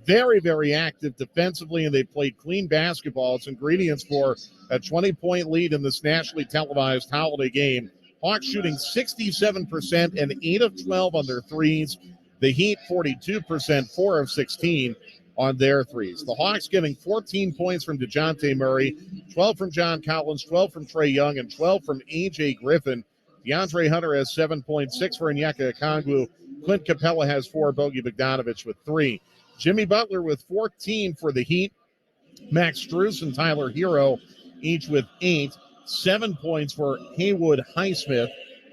S30: Very, very active defensively, and they played clean basketball. It's ingredients for a 20-point lead in this nationally televised holiday game. Hawks shooting 67% and 8 of 12 on their threes. The Heat 42%, 4 of 16 on their threes. The Hawks getting 14 points from DeJounte Murray, 12 from John Collins, 12 from Trae Young, and 12 from A.J. Griffin. DeAndre Hunter has 7 points, 6 for Onyeka Okongwu. Clint Capella has 4, Bogi Bogdanovic with 3. Jimmy Butler with 14 for the Heat. Max Strus and Tyler Hero each with 8. 7 points for Haywood Highsmith.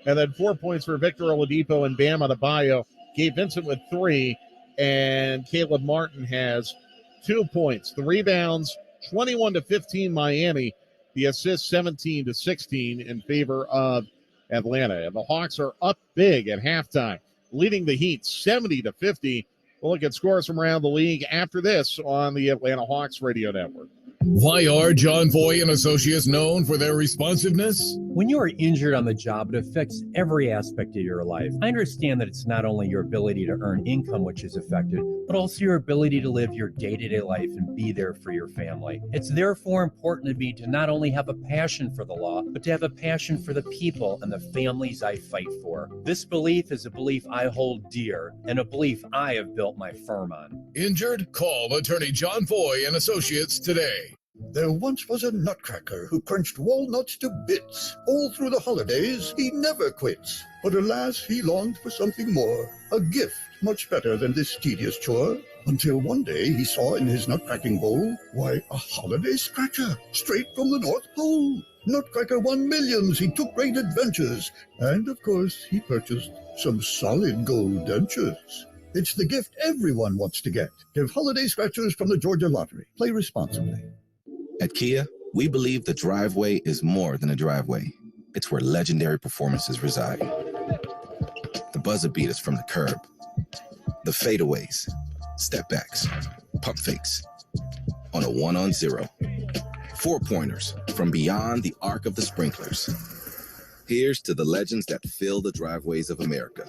S30: And then 4 points for Victor Oladipo and Bam Adebayo. Gabe Vincent with 3. And Caleb Martin has 2 points. The rebounds, 21-15 Miami. The assists, 17-16 in favor of Atlanta. And the Hawks are up big at halftime, leading the Heat 70-50. We'll look at scores from around the league after this on the Atlanta Hawks Radio Network.
S28: Why are John Foy and Associates known for their responsiveness?
S1: When you are injured on the job, it affects every aspect of your life. I understand that it's not only your ability to earn income which is affected, but also your ability to live your day-to-day life and be there for your family. It's therefore important to me to not only have a passion for the law, but to have a passion for the people and the families I fight for. This belief is a belief I hold dear and a belief I have built my firm on.
S28: Injured? Call attorney John Foy and Associates today.
S2: There once was a nutcracker who crunched walnuts to bits. All through the holidays, he never quits. But alas, he longed for something more, a gift much better than this tedious chore. Until one day he saw in his nutcracking bowl, why, a holiday scratcher, straight from the North Pole. Nutcracker won millions, he took great adventures, and of course he purchased some solid gold dentures. It's the gift everyone wants to get. Give holiday scratchers from the Georgia Lottery. Play responsibly.
S9: At Kia, we believe the driveway is more than a driveway. It's where legendary performances reside. The buzzer beaters from the curb, the fadeaways, step backs, pump fakes, on a 1-on-0, 4-pointers from beyond the arc of the sprinklers. Here's to the legends that fill the driveways of America.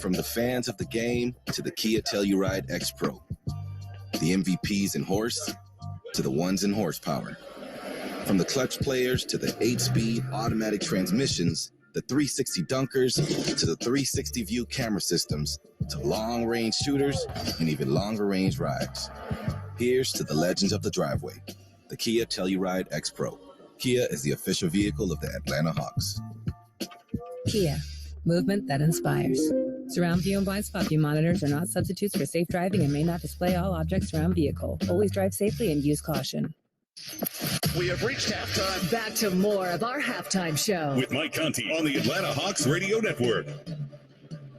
S9: From the fans of the game to the Kia Telluride X Pro, the MVPs in horse to the ones in horsepower. From the clutch players to the 8-speed automatic transmissions, the 360 dunkers to the 360 view camera systems, to long-range shooters and even longer-range rides. Here's to the legends of the driveway, the Kia Telluride X Pro. Kia is the official vehicle of the Atlanta Hawks.
S10: Kia, movement that inspires. Surround view and blind spot view monitors are not substitutes for safe driving and may not display all objects around vehicle. Always drive safely and use caution.
S28: We have reached halftime.
S29: Back to more of our halftime show
S28: With Mike Conti on the Atlanta Hawks Radio Network.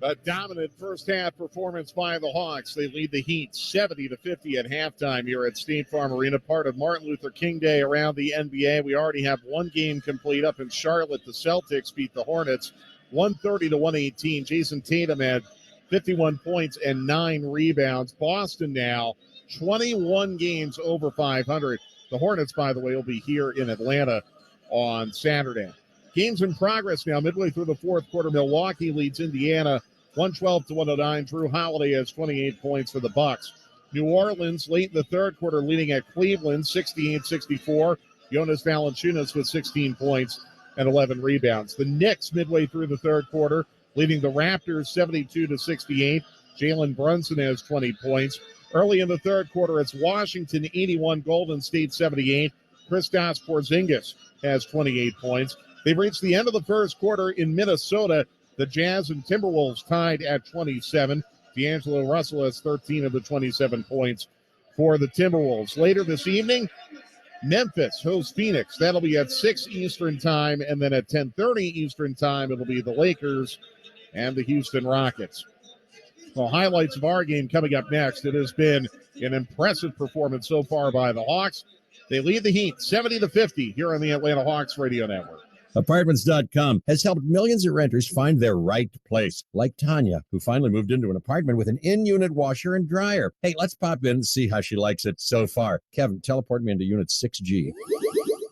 S30: A dominant first half performance by the Hawks. They lead the Heat 70-50 at halftime here at State Farm Arena, part of Martin Luther King Day around the NBA. We already have one game complete up in Charlotte. The Celtics beat the Hornets 130-118. Jason Tatum had 51 points and 9 rebounds. Boston now 21 games over 500. The Hornets, by the way, will be here in Atlanta on Saturday. Games in progress now, midway through the fourth quarter. Milwaukee leads Indiana 112-109. Drew Holiday has 28 points for the Bucks. New Orleans late in the third quarter leading at Cleveland 68-64. Jonas Valanciunas with 16 points and 11 rebounds. The Knicks midway through the third quarter leading the Raptors 72-68. Jalen Brunson has 20 points. Early in the third quarter, it's Washington 81, Golden State 78. Kristaps Porzingis has 28 points. They've reached the end of the first quarter in Minnesota. The Jazz and Timberwolves tied at 27. D'Angelo Russell has 13 of the 27 points for the Timberwolves. Later this evening, Memphis hosts Phoenix. That'll be at 6 Eastern time, and then at 10:30 Eastern time, it'll be the Lakers and the Houston Rockets. Well, highlights of our game coming up next. It has been an impressive performance so far by the Hawks. They lead the Heat 70-50 here on the Atlanta Hawks Radio Network.
S14: Apartments.com has helped millions of renters find their right place, like Tanya, who finally moved into an apartment with an in-unit washer and dryer. Hey, let's pop in and see how she likes it so far. Kevin, teleport me into Unit 6G.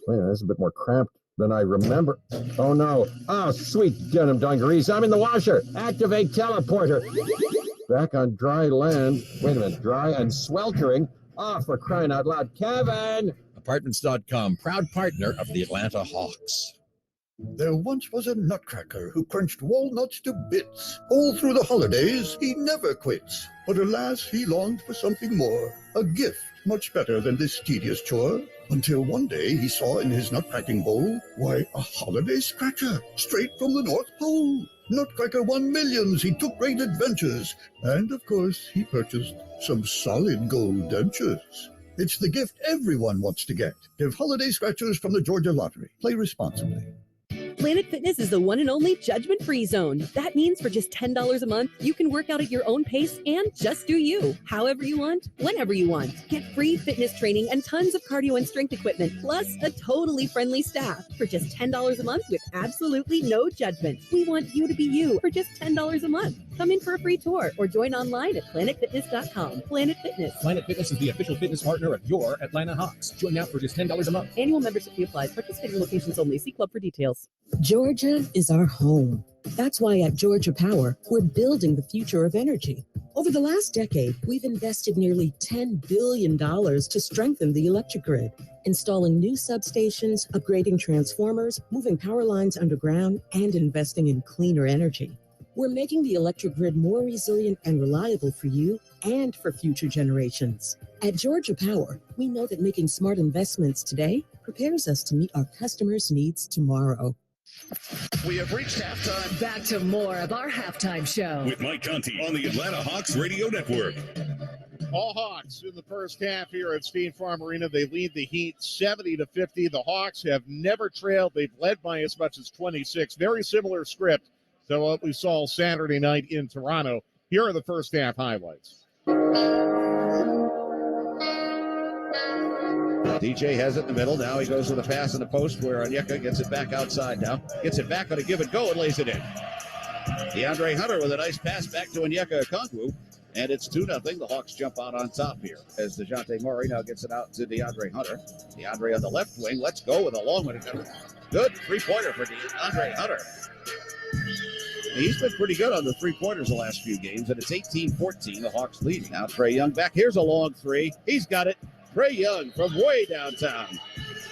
S14: Man, that's a bit more cramped than I remember. Oh, no. Oh, sweet denim dungarees. I'm in the washer. Activate teleporter. Back on dry land. Wait a minute. Dry and sweltering. Oh, for crying out loud. Kevin! Apartments.com, proud partner of the Atlanta Hawks.
S2: There once was a nutcracker who crunched walnuts to bits. All through the holidays, he never quits. But alas, he longed for something more, a gift much better than this tedious chore. Until one day he saw in his nutcracking bowl, why, a holiday scratcher, straight from the North Pole. Nutcracker won millions, he took great adventures, and of course he purchased some solid gold dentures. It's the gift everyone wants to get. Give holiday scratchers from the Georgia Lottery. Play responsibly.
S17: Planet Fitness is the one and only judgment-free zone. That means for just $10 a month, you can work out at your own pace and just do you. However you want, whenever you want. Get free fitness training and tons of cardio and strength equipment, plus a totally friendly staff for just $10 a month with absolutely no judgment. We want you to be you for just $10 a month. Come in for a free tour or join online at planetfitness.com. Planet Fitness.
S3: Planet Fitness is the official fitness partner of your Atlanta Hawks. Join now for just $10 a month.
S17: Annual membership fee applies. Participating locations only. See club for details.
S4: Georgia is our home. That's why at Georgia Power, we're building the future of energy. Over the last decade, we've invested nearly $10 billion to strengthen the electric grid, installing new substations, upgrading transformers, moving power lines underground, and investing in cleaner energy. We're making the electric grid more resilient and reliable for you and for future generations. At Georgia Power, we know that making smart investments today prepares us to meet our customers' needs tomorrow.
S21: We have reached halftime.
S29: Back to more of our halftime show
S28: with Mike Conti on the Atlanta Hawks Radio Network. All Hawks in the first half here at State Farm Arena. They lead the Heat 70-50. The Hawks have never trailed. They've led by as much as 26. Very similar script to what we saw Saturday night in Toronto. Here are the first half highlights.
S5: DJ has it in the middle. Now he goes with a pass in the post where Onyeka gets it back outside now. Gets it back on a give and go and lays it in. DeAndre Hunter with a nice pass back to Onyeka Okongwu. And it's 2-0. The Hawks jump out on top here as DeJounte Murray now gets it out to DeAndre Hunter. DeAndre on the left wing. Let's go with a long one. Good three-pointer for DeAndre Hunter. He's been pretty good on the three-pointers the last few games, and it's 18-14. The Hawks leading. Now Trae Young back. Here's a long three. He's got it. Trae Young from way downtown.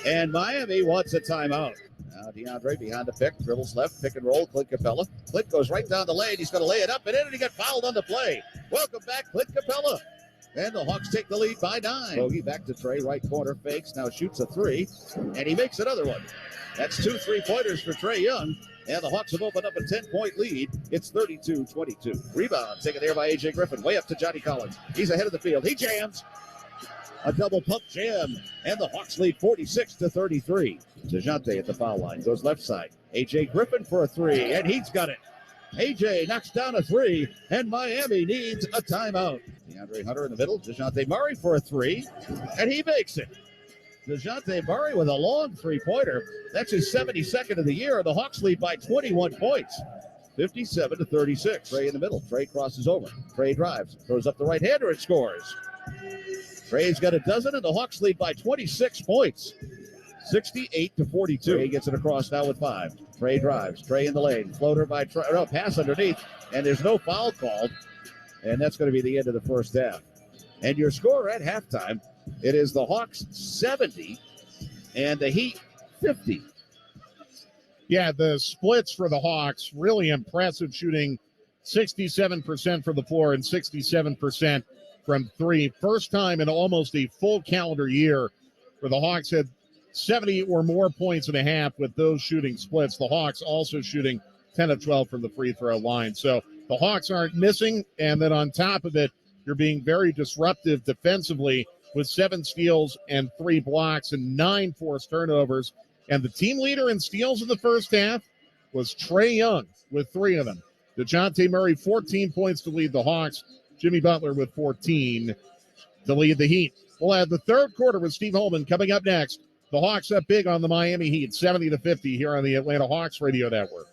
S5: And Miami wants a timeout. Now DeAndre behind the pick, dribbles left, pick and roll, Clint Capella. Clint goes right down the lane. He's going to lay it up and in, and he got fouled on the play. Welcome back, Clint Capella. And the Hawks take the lead by 9. Bogey back to Trae, right corner, fakes, now shoots a three, and he makes another one. That's 2 3-pointers for Trae Young, and the Hawks have opened up a 10-point lead. It's 32-22. Rebound taken there by A.J. Griffin, way up to Johnny Collins. He's ahead of the field. He jams. A double pump jam, and the Hawks lead 46-33. DeJounte at the foul line, goes left side. A.J. Griffin for a three, and he's got it. A.J. knocks down a three, and Miami needs a timeout. DeAndre Hunter in the middle, DeJounte Murray for a three, and he makes it. DeJounte Murray with a long three-pointer. That's his 72nd of the year. The Hawks lead by 21 points, 57-36. Trae in the middle. Trae crosses over. Trae drives, throws up the right-hander and scores. Trae's got a dozen, and the Hawks lead by 26 points, 68-42. Trae gets it across now with 5. Trae drives. Trae in the lane. Floater by Trae. No, pass underneath, and there's no foul called, and that's going to be the end of the first half. And your score at halftime, it is the Hawks 70 and the Heat 50.
S30: Yeah, the splits for the Hawks, really impressive, shooting 67% from the floor and 67% from three. First time in almost a full calendar year where the Hawks had 70 or more points and a half with those shooting splits. The Hawks also shooting 10 of 12 from the free throw line. So the Hawks aren't missing, and then on top of it, you're being very disruptive defensively with 7 steals and 3 blocks and 9 forced turnovers. And the team leader in steals in the first half was Trae Young with 3 of them. DeJounte Murray, 14 points to lead the Hawks. Jimmy Butler with 14 to lead the Heat. We'll have the third quarter with Steve Holman coming up next. The Hawks up big on the Miami Heat, 70-50 here on the Atlanta Hawks Radio Network.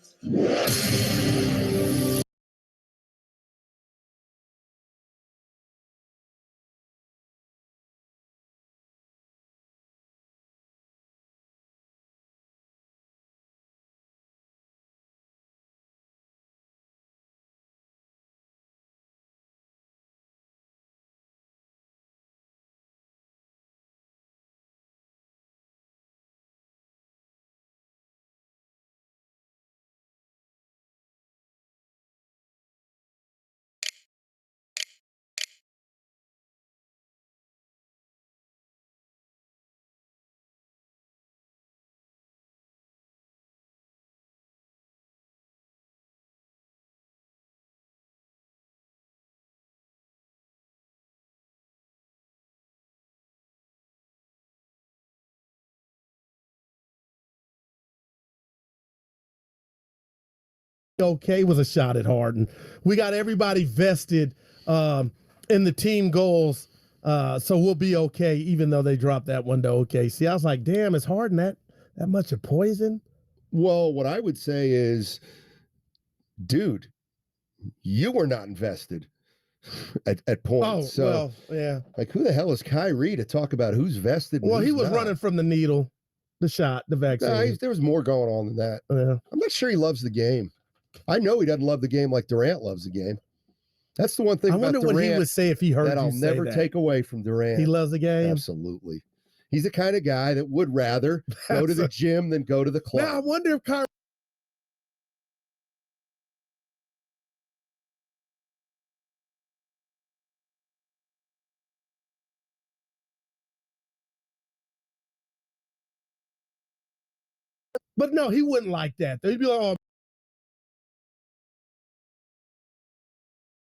S6: Okay with a shot at Harden. We got everybody vested in the team goals, so we'll be okay, even though they dropped that one to OKC. I was like, damn, is Harden that much of poison?
S19: Well, what I would say is, dude,
S8: You were not invested at points.
S6: Oh,
S8: so,
S6: well, yeah.
S8: Like, who the hell is Kyrie to talk about who's vested? And
S6: Well, he
S8: who's
S6: was
S8: not?
S6: running from the needle, the shot, the vaccine.
S8: No, there was more going on than that.
S6: Yeah.
S8: I'm not sure he loves the game. I know he doesn't love the game like Durant loves the game. That's the one thing
S6: I
S8: about
S6: wonder
S8: Durant
S6: what he would say if he heard
S8: that
S6: you
S8: I'll
S6: say
S8: never
S6: that.
S8: take away from Durant.
S6: He loves the game.
S8: Absolutely. He's the kind of guy that would rather go to the gym than go to the club.
S6: Now, I wonder if Kyrie. But no, he wouldn't like that. He'd be like, oh,